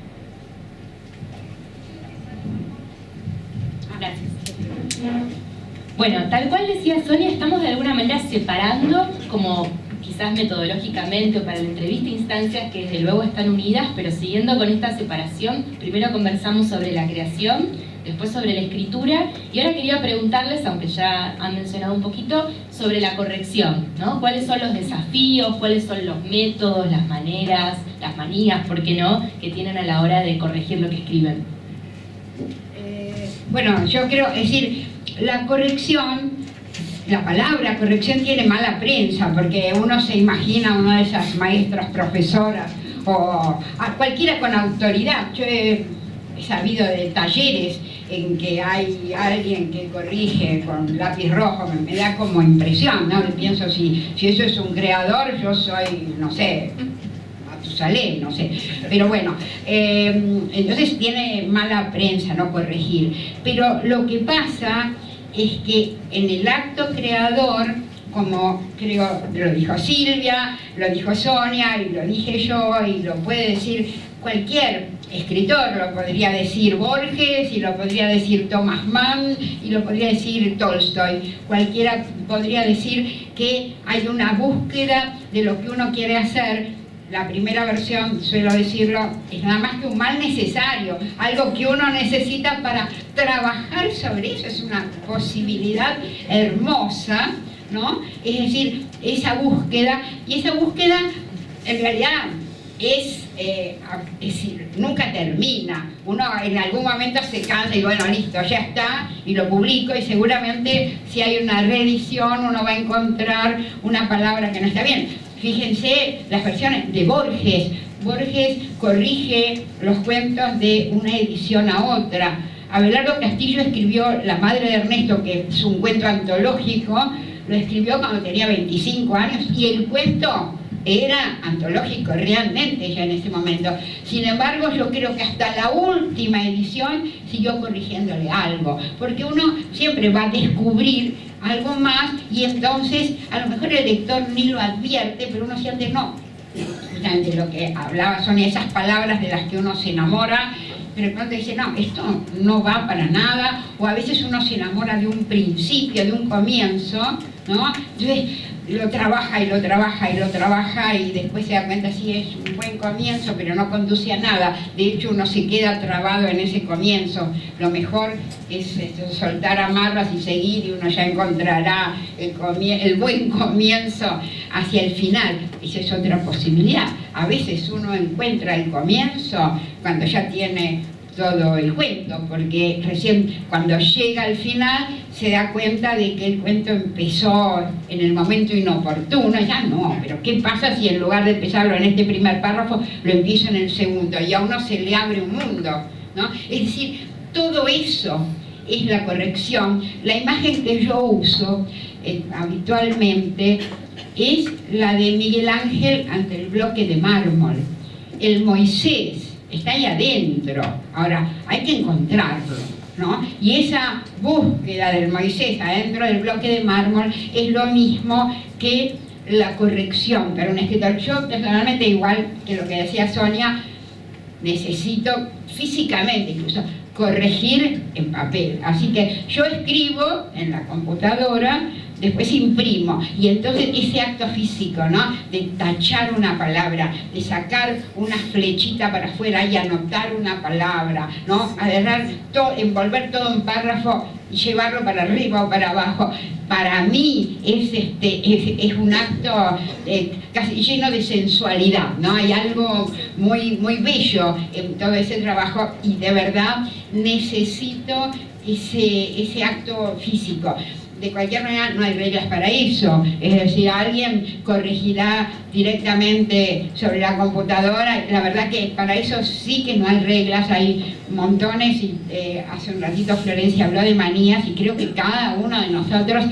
Gracias. Bueno, tal cual decía Sonia, estamos de alguna manera separando, como quizás metodológicamente o para la entrevista, instancias que desde luego están unidas, pero siguiendo con esta separación, primero conversamos sobre la creación, después sobre la escritura, y ahora quería preguntarles, aunque ya han mencionado un poquito, sobre la corrección, ¿no? ¿Cuáles son los desafíos, cuáles son los métodos, las maneras, las manías, por qué no, que tienen a la hora de corregir lo que escriben?
Bueno, yo quiero decir, la corrección, la palabra corrección tiene mala prensa, porque uno se imagina a una de esas maestras, profesoras, o a cualquiera con autoridad. Yo he sabido de talleres en que hay alguien que corrige con lápiz rojo, me da como impresión, ¿no? Pienso, si eso es un creador, yo soy, no sé, Matusalén, no sé. Pero bueno, entonces tiene mala prensa no corregir. Pero lo que pasa es que en el acto creador, como creo lo dijo Silvia, lo dijo Sonia, y lo dije yo, y lo puede decir cualquier escritor, lo podría decir Borges, y lo podría decir Thomas Mann, y lo podría decir Tolstoy. Cualquiera podría decir que hay una búsqueda de lo que uno quiere hacer. La primera versión, suelo decirlo, es nada más que un mal necesario, algo que uno necesita para trabajar sobre eso. Es una posibilidad hermosa, ¿no? Es decir, esa búsqueda, y esa búsqueda en realidad es decir, nunca termina. Uno en algún momento se cansa y bueno, listo, ya está, y lo publico, y seguramente si hay una reedición uno va a encontrar una palabra que no está bien. Fíjense las versiones de Borges. Borges corrige los cuentos de una edición a otra. Abelardo Castillo escribió La madre de Ernesto, que es un cuento antológico, lo escribió cuando tenía 25 años y el cuento era antológico realmente ya en ese momento. Sin embargo, yo creo que hasta la última edición siguió corrigiéndole algo, porque uno siempre va a descubrir algo más y entonces a lo mejor el lector ni lo advierte, pero uno siente no. Justamente lo que hablaba son esas palabras de las que uno se enamora, pero de pronto dice, no, esto no va para nada, o a veces uno se enamora de un principio, de un comienzo, ¿no? Entonces lo trabaja y lo trabaja y lo trabaja y después se da cuenta, sí, es un buen comienzo, pero no conduce a nada. De hecho, uno se queda trabado en ese comienzo. Lo mejor es soltar amarras y seguir y uno ya encontrará el buen comienzo hacia el final. Esa es otra posibilidad. A veces uno encuentra el comienzo cuando ya tiene todo el cuento, porque recién cuando llega al final se da cuenta de que el cuento empezó en el momento inoportuno. Ya no, pero ¿qué pasa si en lugar de empezarlo en este primer párrafo lo empiezo en el segundo? Y a uno se le abre un mundo, ¿no? Es decir, todo eso es la corrección. La imagen que yo uso habitualmente es la de Miguel Ángel ante el bloque de mármol. El Moisés está ahí adentro. Ahora, hay que encontrarlo, ¿no? Y esa búsqueda del Moisés adentro del bloque de mármol es lo mismo que la corrección para un escritor. Yo personalmente, igual que lo que decía Sonia, necesito físicamente incluso corregir en papel. Así que yo escribo en la computadora, después imprimo, y entonces ese acto físico, ¿no? De tachar una palabra, de sacar una flechita para afuera y anotar una palabra, ¿no? Agarrar todo, envolver todo un párrafo y llevarlo para arriba o para abajo. Para mí es un acto casi lleno de sensualidad, ¿no? Hay algo muy, muy bello en todo ese trabajo y de verdad necesito ese acto físico. De cualquier manera no hay reglas para eso, es decir, alguien corregirá directamente sobre la computadora. La verdad que para eso sí que no hay reglas, hay montones y hace un ratito Florencia habló de manías y creo que cada uno de nosotros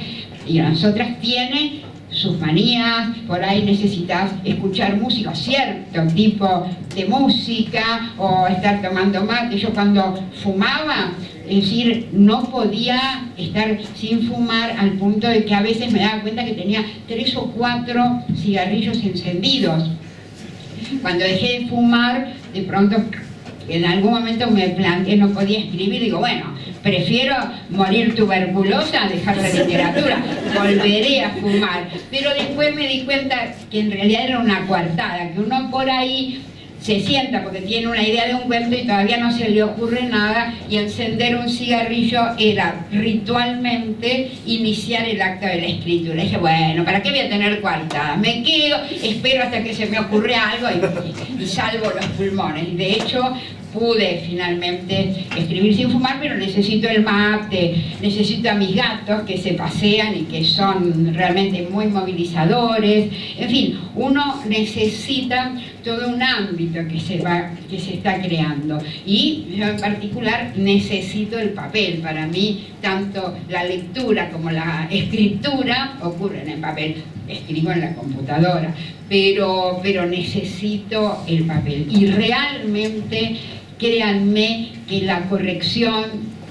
y nosotras tiene sus manías. Por ahí necesitas escuchar música, cierto tipo de música, o estar tomando mate. Yo cuando fumaba, es decir, no podía estar sin fumar al punto de que a veces me daba cuenta que tenía 3 o 4 cigarrillos encendidos. Cuando dejé de fumar, de pronto en algún momento me planteé, no podía escribir, digo, bueno, prefiero morir tuberculosa a dejar la literatura, volveré a fumar. Pero después me di cuenta que en realidad era una coartada, que uno por ahí se sienta porque tiene una idea de un cuento y todavía no se le ocurre nada, y encender un cigarrillo era ritualmente iniciar el acto de la escritura. Y dije, bueno, ¿para qué voy a tener coartada? Me quedo, espero hasta que se me ocurre algo y salvo los pulmones. Y de hecho pude finalmente escribir sin fumar, pero necesito el mate, necesito a mis gatos que se pasean y que son realmente muy movilizadores. En fin, uno necesita todo un ámbito que se está creando, y yo en particular necesito el papel. Para mí tanto la lectura como la escritura ocurren en papel. Escribo en la computadora, pero necesito el papel. Y realmente, créanme que la corrección,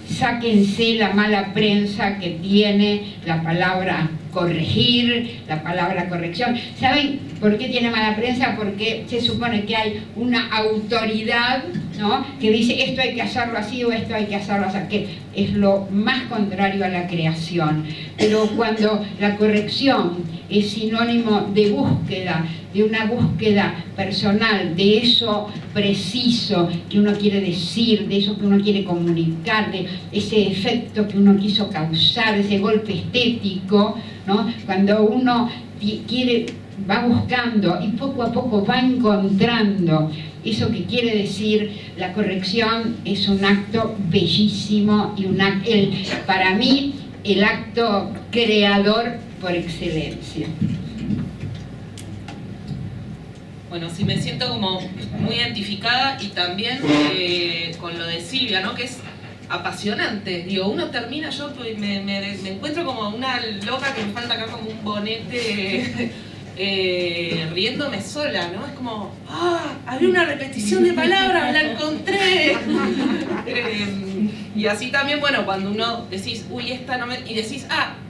sáquense la mala prensa que tiene la palabra corregir, la palabra corrección. ¿Saben por qué tiene mala prensa? Porque se supone que hay una autoridad, ¿no?, que dice esto hay que hacerlo así o esto hay que hacerlo así, que es lo más contrario a la creación. Pero cuando la corrección es sinónimo de búsqueda, de una búsqueda personal, de eso preciso que uno quiere decir, de eso que uno quiere comunicar, de ese efecto que uno quiso causar, ese golpe estético, ¿no? Cuando uno va buscando y poco a poco va encontrando eso que quiere decir, la corrección es un acto bellísimo y para mí el acto creador por excelencia.
Bueno, sí, me siento como muy identificada y también con lo de Silvia, ¿no? Que es apasionante. Digo, uno termina, yo me encuentro como una loca que me falta acá como un bonete riéndome sola, ¿no? Es como, había una repetición de palabras, la encontré. Y así también, bueno, cuando uno decís, uy, esta no me... Y decís,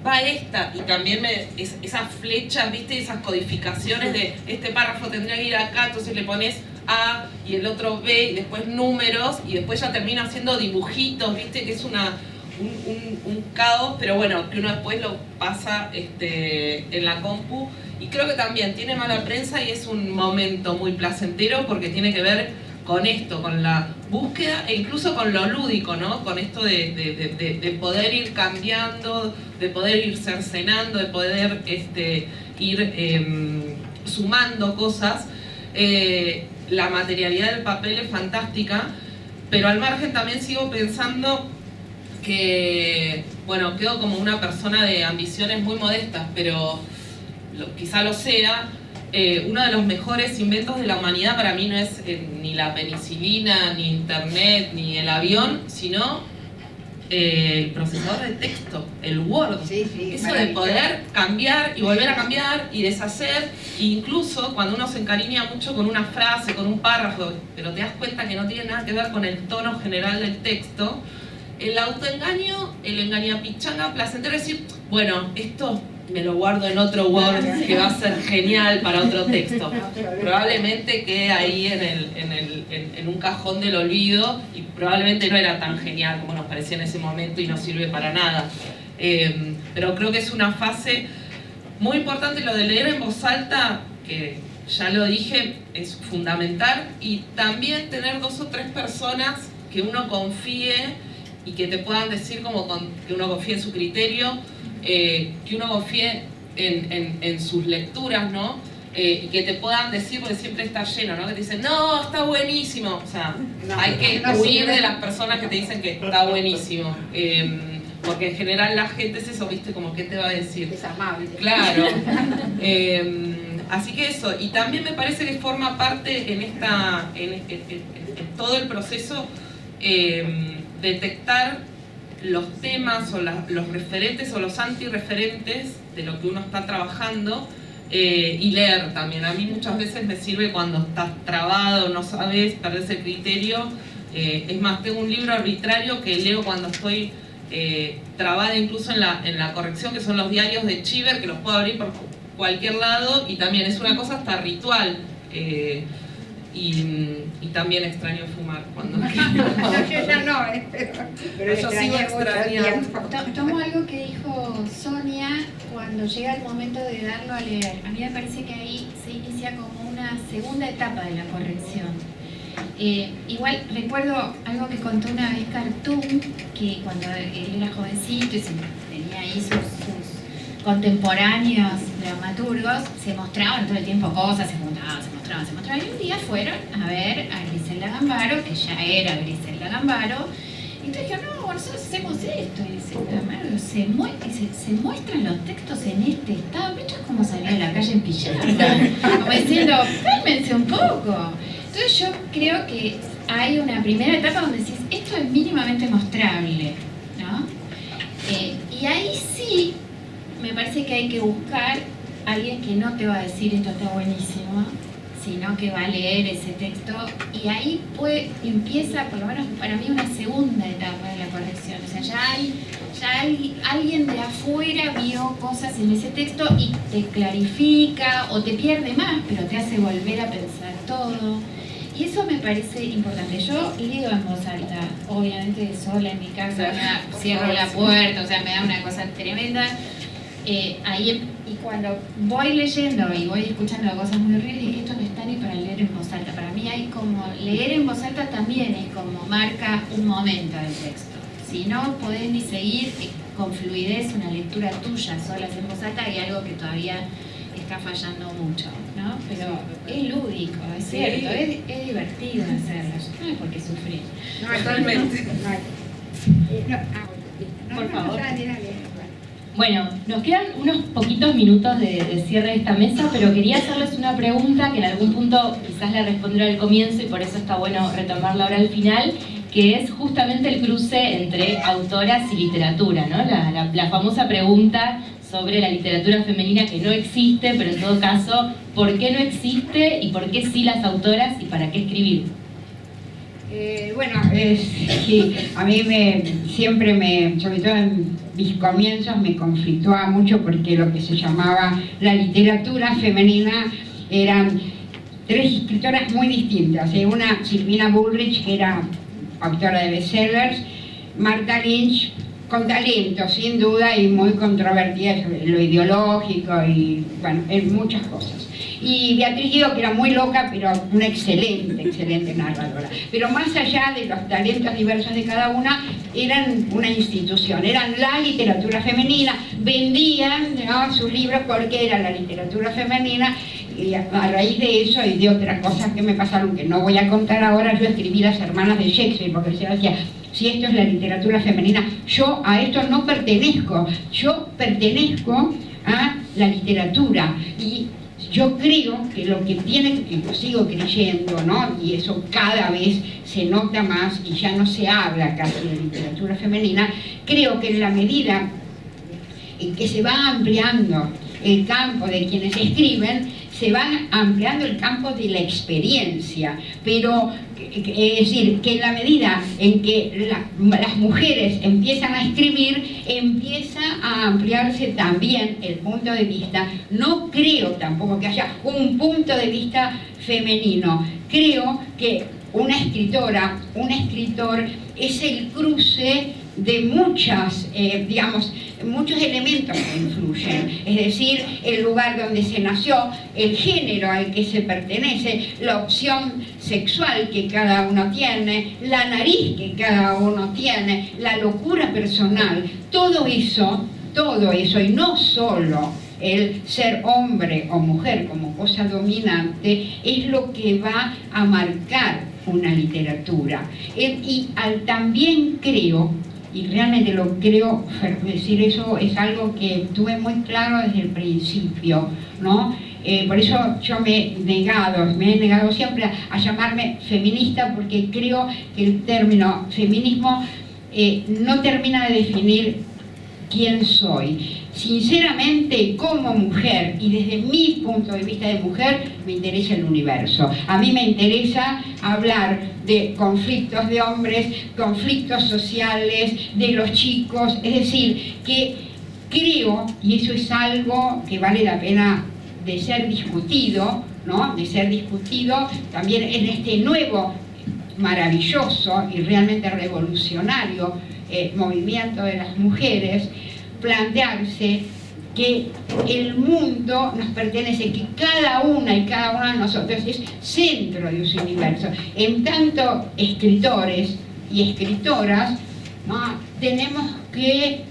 va esta. Y también esas flechas, ¿viste? Esas codificaciones de este párrafo tendría que ir acá, entonces le pones A y el otro B y después números y después ya termina haciendo dibujitos, ¿viste? Que es un caos, pero bueno, que uno después lo pasa en la compu. Y creo que también tiene mala prensa y es un momento muy placentero porque tiene que ver con esto, con la búsqueda e incluso con lo lúdico, ¿no? Con esto de poder ir cambiando, de poder ir cercenando, de poder ir sumando cosas. La materialidad del papel es fantástica, pero al margen también sigo pensando que, bueno, quedo como una persona de ambiciones muy modestas, pero quizá lo sea. Uno de los mejores inventos de la humanidad para mí no es ni la penicilina, ni internet, ni el avión, sino el procesador de texto, el Word.
Sí,
eso de poder cambiar y volver a cambiar y deshacer, incluso cuando uno se encariña mucho con una frase, con un párrafo, pero te das cuenta que no tiene nada que ver con el tono general del texto, el autoengaño, el engañapichanga placentero es decir, bueno, esto me lo guardo en otro Word que va a ser genial para otro texto. Probablemente quede ahí en un cajón del olvido y probablemente no era tan genial como nos parecía en ese momento y no sirve para nada. Pero creo que es una fase muy importante lo de leer en voz alta, que ya lo dije, es fundamental, y también tener 2 o 3 personas que uno confíe y que te puedan decir que uno confíe en su criterio, que uno confíe en sus lecturas, ¿no? Y que te puedan decir, porque siempre está lleno, ¿no? Que te dicen, no, está buenísimo. O sea, hay que huir de las personas que te dicen que está buenísimo. Porque en general la gente es eso, ¿viste? Como, ¿qué te va a decir?
Es amable.
Claro. Así que eso. Y también me parece que forma parte en todo el proceso detectar los temas o los referentes o los antirreferentes de lo que uno está trabajando y leer también. A mí muchas veces me sirve cuando estás trabado, no sabes, perdés el criterio. Es más, tengo un libro arbitrario que leo cuando estoy trabada incluso en la corrección, que son los diarios de Chiver, que los puedo abrir por cualquier lado y también es una cosa hasta ritual. Y también extraño fumar cuando
Yo ya no, pero
yo sigo extrañando.
Tomo algo que dijo Sonia cuando llega el momento de darlo a leer. A mí me parece que ahí se inicia como una segunda etapa de la corrección. Igual recuerdo algo que contó una vez Cartoon, que cuando él era jovencito y tenía ahí sus contemporáneos dramaturgos, se mostraban todo el tiempo cosas, se mostraban. Y un día fueron a ver a Griselda Gambaro, que ya era Griselda Gambaro, y entonces dijeron, no, nosotros hacemos esto. Y Griselda Gambaro se muestran los textos en este estado. Esto es como salir a la calle en pijama, como diciendo, cálmense un poco. Entonces yo creo que hay una primera etapa donde decís, esto es mínimamente mostrable, ¿no? Y ahí sí, me parece que hay que buscar a alguien que no te va a decir esto está buenísimo, sino que va a leer ese texto y ahí empieza, por lo menos para mí, una segunda etapa de la corrección. O sea, ya alguien de afuera vio cosas en ese texto y te clarifica o te pierde más, pero te hace volver a pensar todo. Y eso me parece importante. Yo leo en voz alta, obviamente sola en mi casa, cierro la puerta, o sea, me da una cosa tremenda. Y cuando voy leyendo y voy escuchando cosas muy horribles, esto no está ni para leer en voz alta. Para mí hay como, leer en voz alta también es como marca un momento del texto. Si no podés ni seguir con fluidez una lectura tuya sola en voz alta, hay algo que todavía está fallando mucho, ¿no? Pero es lúdico, es cierto, es divertido hacerlo, no hay por qué sufrir.
No, totalmente.
Por favor.
Bueno, nos quedan unos poquitos minutos de cierre de esta mesa, pero quería hacerles una pregunta que en algún punto quizás la respondieron al comienzo y por eso está bueno retomarla ahora al final, que es justamente el cruce entre autoras y literatura, ¿no? La famosa pregunta sobre la literatura femenina que no existe, pero en todo caso, ¿por qué no existe y por qué sí las autoras y para qué escribir?
Bueno, sí, a mí siempre sobre todo en mis comienzos, me conflictuaba mucho porque lo que se llamaba la literatura femenina eran tres escritoras muy distintas. Una, Silvina Bullrich, que era autora de bestsellers, Martha Lynch, con talento, sin duda, y muy controvertida sobre lo ideológico y, bueno, en muchas cosas. Y Beatriz Guido, que era muy loca, pero una excelente narradora. Pero más allá de los talentos diversos de cada una, eran una institución, eran la literatura femenina, vendían, ¿no?, sus libros porque era la literatura femenina, y a raíz de eso y de otras cosas que me pasaron, que no voy a contar ahora, yo escribí Las hermanas de Shakespeare, porque se decía, si esto es la literatura femenina, yo a esto no pertenezco, yo pertenezco a la literatura. Y yo creo que lo que tienen, y lo sigo creyendo, ¿no?, y eso cada vez se nota más y ya no se habla casi de literatura femenina, creo que en la medida en que se va ampliando el campo de quienes escriben, se va ampliando el campo de la experiencia, pero es decir, que en la medida en que las mujeres empiezan a escribir, empieza a ampliarse también el punto de vista. No creo tampoco que haya un punto de vista femenino. Creo que una escritora, un escritor es el cruce de muchos elementos que influyen, es decir, el lugar donde se nació, el género al que se pertenece, la opción sexual que cada uno tiene, la nariz que cada uno tiene, la locura personal, todo eso, y no solo el ser hombre o mujer como cosa dominante, es lo que va a marcar una literatura. Y también creo, y realmente lo creo, decir eso es algo que tuve muy claro desde el principio, ¿no? Por eso yo me he negado siempre a llamarme feminista, porque creo que el término feminismo no termina de definir quién soy. Sinceramente, como mujer y desde mi punto de vista de mujer, me interesa el universo. A mí me interesa hablar de conflictos de hombres, conflictos sociales, de los chicos, es decir, que creo, y eso es algo que vale la pena de ser discutido, ¿no?, de ser discutido también en este nuevo, maravilloso y realmente revolucionario movimiento de las mujeres, plantearse que el mundo nos pertenece, que cada una y cada uno de nosotros es centro de su universo. En tanto, escritores y escritoras, ¿no?, tenemos que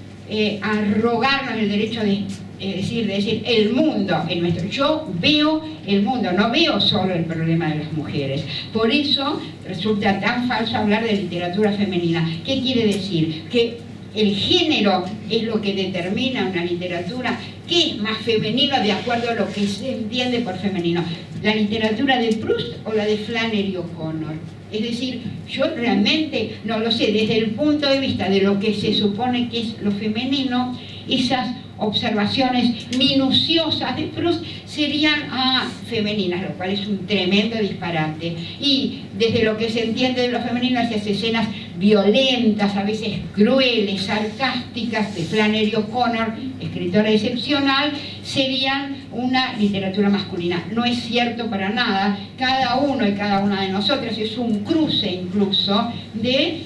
arrogarnos el derecho de decir el mundo es nuestro. Yo veo el mundo, no veo solo el problema de las mujeres. Por eso resulta tan falso hablar de literatura femenina. ¿Qué quiere decir? Que el género es lo que determina una literatura. ¿Qué es más femenino de acuerdo a lo que se entiende por femenino? ¿La literatura de Proust o la de Flannery O'Connor? Es decir, yo realmente no lo sé. Desde el punto de vista de lo que se supone que es lo femenino, esas observaciones minuciosas de Proust serían femeninas, lo cual es un tremendo disparate. Y desde lo que se entiende de lo femenino, esas escenas violentas, a veces crueles, sarcásticas, de Flannery O'Connor, escritora excepcional, serían una literatura masculina. No es cierto para nada. Cada uno y cada una de nosotros es un cruce incluso de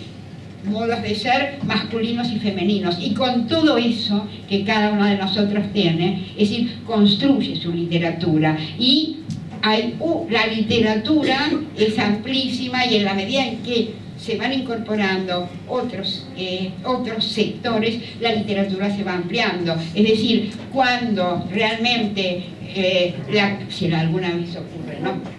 modos de ser masculinos y femeninos, y con todo eso que cada uno de nosotros tiene, es decir, construye su literatura. Y la literatura es amplísima, y en la medida en que se van incorporando otros sectores, la literatura se va ampliando. Es decir, cuando realmente, si alguna vez ocurre, ¿no?,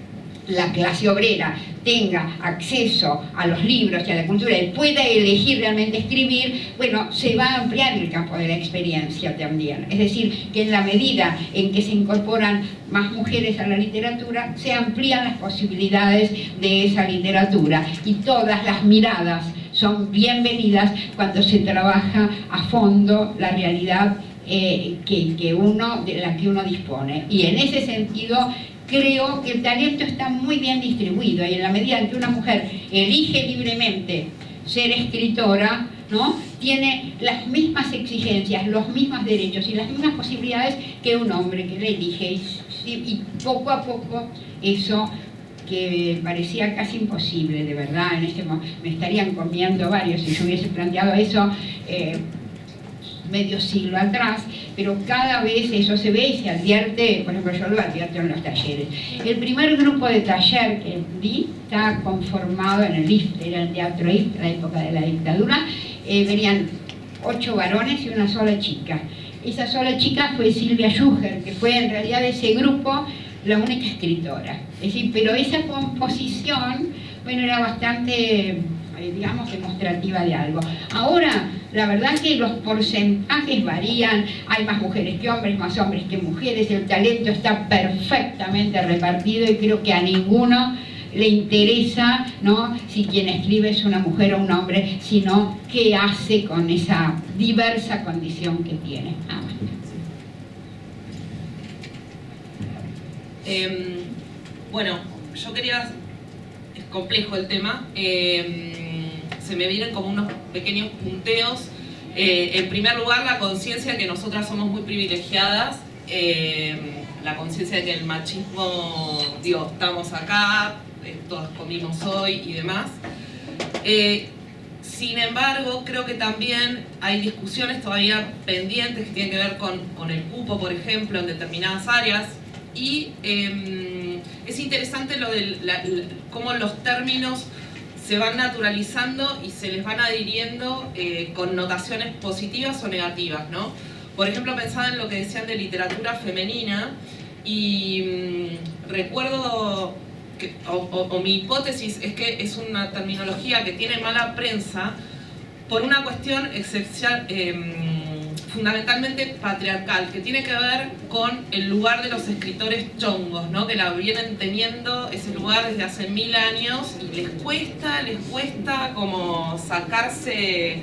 la clase obrera tenga acceso a los libros y a la cultura y pueda elegir realmente escribir, bueno, se va a ampliar el campo de la experiencia también. Es decir, que en la medida en que se incorporan más mujeres a la literatura, se amplían las posibilidades de esa literatura y todas las miradas son bienvenidas cuando se trabaja a fondo la realidad de la que uno dispone. Y en ese sentido creo que el talento está muy bien distribuido y en la medida en que una mujer elige libremente ser escritora, ¿no?, tiene las mismas exigencias, los mismos derechos y las mismas posibilidades que un hombre que la elige y poco a poco eso que parecía casi imposible, de verdad, en este momento me estarían comiendo varios si yo hubiese planteado eso medio siglo atrás, pero cada vez eso se ve y se advierte. Por ejemplo, yo lo advierto en los talleres. El primer grupo de taller que di está conformado en el IFT, era el Teatro IFT, en la época de la dictadura, venían 8 varones y una sola chica. Esa sola chica fue Silvia Schuher, que fue en realidad de ese grupo la única escritora. Es decir, pero esa composición, bueno, era bastante, digamos, demostrativa de algo. Ahora, la verdad que los porcentajes varían, hay más mujeres que hombres, más hombres que mujeres, el talento está perfectamente repartido y creo que a ninguno le interesa, ¿no?, si quien escribe es una mujer o un hombre, sino qué hace con esa diversa condición que tiene.
Bueno, yo quería, es complejo el tema, se me vienen como unos pequeños punteos. En primer lugar, la conciencia de que nosotras somos muy privilegiadas, la conciencia de que el machismo, digo, estamos acá, todas comimos hoy y demás. Sin embargo, creo que también hay discusiones todavía pendientes que tienen que ver con el cupo, por ejemplo, en determinadas áreas. Y es interesante lo de cómo los términos se van naturalizando y se les van adhiriendo connotaciones positivas o negativas, ¿no? Por ejemplo, pensaba en lo que decían de literatura femenina y recuerdo que, o mi hipótesis es que es una terminología que tiene mala prensa por una cuestión excepcional, fundamentalmente patriarcal, que tiene que ver con el lugar de los escritores chongos, ¿no?, que la vienen teniendo ese lugar desde hace 1000 años y les cuesta como sacarse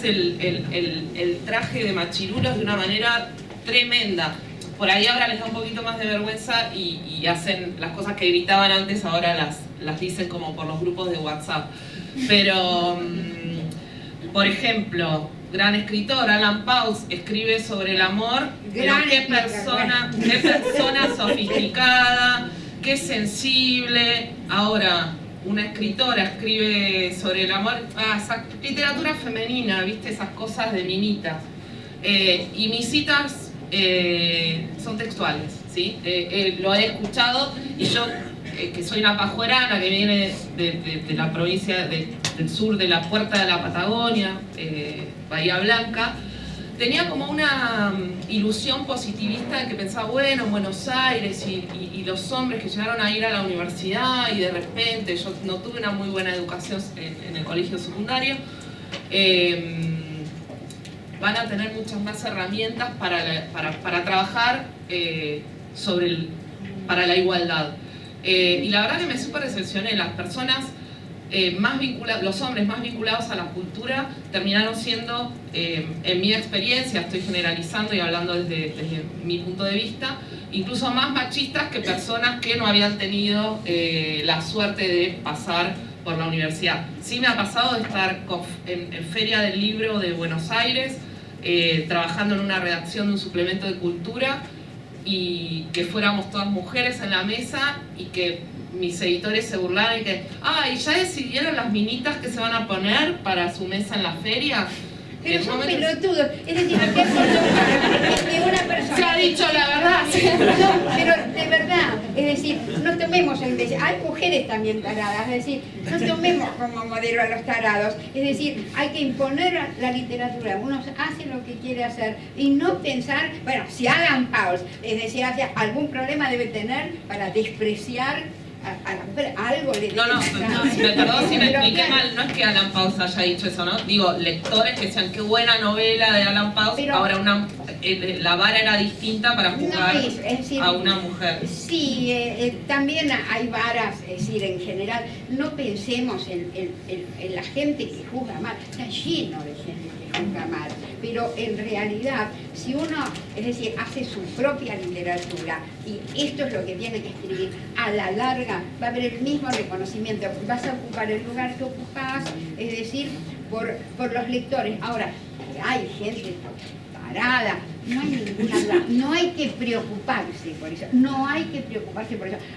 el traje de machirulos de una manera tremenda. Por ahí ahora les da un poquito más de vergüenza y hacen las cosas que gritaban antes, ahora las dicen como por los grupos de WhatsApp. Pero, por ejemplo, gran escritor, Alan Pauls, escribe sobre el amor, pero qué persona sofisticada, qué sensible. Ahora, una escritora escribe sobre el amor, literatura femenina, ¿viste? Esas cosas de minitas. Y mis citas son textuales, ¿sí? Lo he escuchado y yo, que soy una pajuerana que viene de la provincia del sur de la Puerta de la Patagonia, Bahía Blanca, tenía como una ilusión positivista de que pensaba, bueno, en Buenos Aires y los hombres que llegaron a ir a la universidad y de repente, yo no tuve una muy buena educación en el colegio secundario, van a tener muchas más herramientas para trabajar para la igualdad. Y la verdad que me súper decepcioné. Las personas más vinculadas, los hombres más vinculados a la cultura terminaron siendo, en mi experiencia, estoy generalizando y hablando desde mi punto de vista, incluso más machistas que personas que no habían tenido la suerte de pasar por la universidad. Sí me ha pasado de estar en Feria del Libro de Buenos Aires, trabajando en una redacción de un suplemento de cultura y que fuéramos todas mujeres en la mesa y que mis editores se burlaban y que, ¿y ya decidieron las minitas que se van a poner para su mesa en la feria?
Pero son pelotudos, es decir, ¿qué de una persona?
Se ha dicho la verdad.
No, pero de verdad, es decir, no tomemos hay mujeres también taradas, es decir, no tomemos como modelo a los tarados, es decir, hay que imponer la literatura, uno hace lo que quiere hacer y no pensar, bueno, si Alan Pauls, es decir, algún problema debe tener para despreciar a la mujer algo le
No, perdón si me expliqué mal, no es que Alan Pauls haya dicho eso, ¿no? Digo, lectores que decían, qué buena novela de Alan Pauls, pero ahora la vara era distinta para juzgar a una mujer.
Sí, también hay varas, es decir, en general, no pensemos en la gente que juzga mal, está lleno de gente que juzga mal, pero en realidad, si uno, es decir, hace su propia literatura, y esto es lo que tiene que escribir, a la larga va a haber el mismo reconocimiento, vas a ocupar el lugar que ocupás, es decir, por los lectores. Ahora, hay gente tarada, no hay ninguna duda, no hay que preocuparse por eso,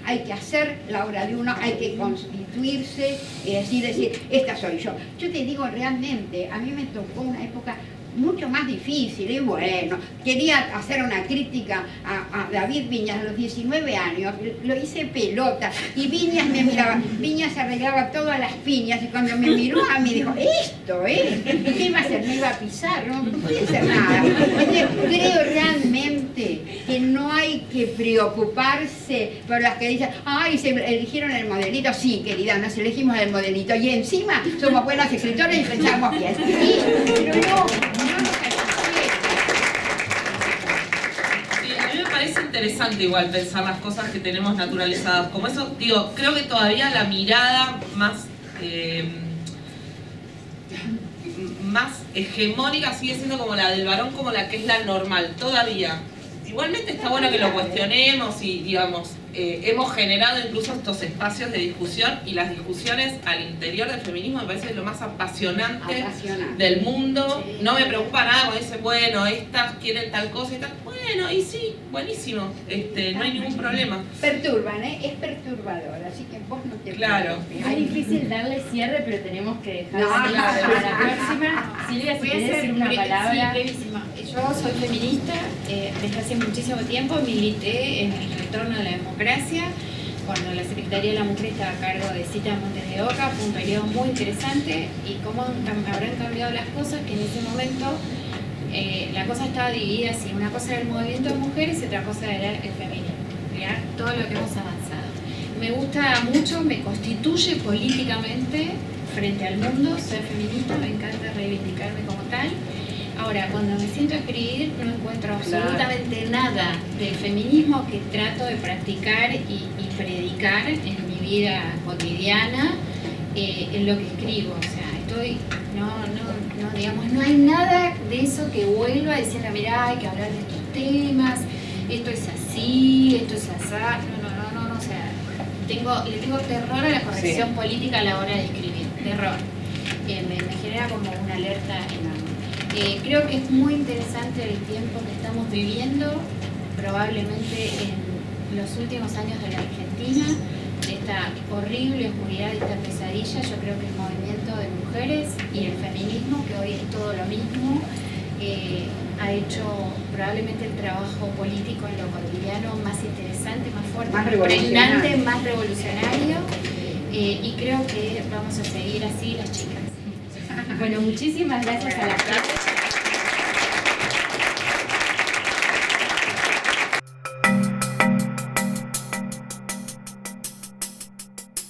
hay que hacer la obra de uno, hay que constituirse, y decir, esta soy yo. Yo te digo realmente, a mí me tocó una época mucho más difícil, y bueno, quería hacer una crítica a David Viñas a los 19 años, lo hice pelota, y Viñas me miraba, Viñas arreglaba todas las piñas, y cuando me miró a mí dijo, esto, ¿qué iba a hacer? Me iba a pisar, no puede ser nada. Entonces, creo realmente que no hay que preocuparse por las que dicen, ay, se eligieron el modelito. Sí, querida, nos elegimos el modelito, y encima somos buenas escritoras y pensamos bien. Sí, pero no.
Es interesante igual pensar las cosas que tenemos naturalizadas. Como eso, digo, creo que todavía la mirada más hegemónica sigue siendo como la del varón, como la que es la normal, todavía. Igualmente está bueno que lo cuestionemos y, digamos, hemos generado incluso estos espacios de discusión, y las discusiones al interior del feminismo me parece lo más apasionante del mundo. Sí. No me preocupa nada cuando dicen, bueno, estas quieren tal cosa y tal. Bueno, y sí, buenísimo, no hay ningún problema.
Perturban, es perturbador, así que vos no te
Claro.
Es difícil darle cierre, pero tenemos que dejar para la próxima. Silvia, si querés decir una palabra.
Sí, brevísima. Yo soy feminista, desde hace muchísimo tiempo milité en el retorno de la democracia, cuando la Secretaría de la Mujer estaba a cargo de Cita Montes de Oca. Fue un periodo muy interesante, y cómo habrán cambiado las cosas, que en ese momento la cosa estaba dividida así, una cosa era el movimiento de mujeres y otra cosa era el feminismo. Mirá todo lo que hemos avanzado. Me gusta mucho, me constituye políticamente frente al mundo, soy feminista, me encanta reivindicarme como tal. Ahora, cuando me siento a escribir, no encuentro absolutamente nada del feminismo que trato de practicar y predicar en mi vida cotidiana, en lo que escribo. O sea, digamos, no hay nada de eso que vuelva diciendo, mirá, hay que hablar de estos temas, esto es así, esto es asá. No, o sea, le tengo terror a la corrección política a la hora de escribir, terror. Me genera como una alerta enorme. Creo que es muy interesante el tiempo que estamos viviendo, probablemente en los últimos años de la Argentina, de esta horrible oscuridad, de esta pesadilla. Yo creo que el movimiento de mujeres y el feminismo, que hoy es todo lo mismo, ha hecho probablemente el trabajo político en lo cotidiano más interesante, más fuerte, más pregnante, más revolucionario, y creo que vamos a seguir así las chicas.
Bueno, muchísimas gracias a las chicas.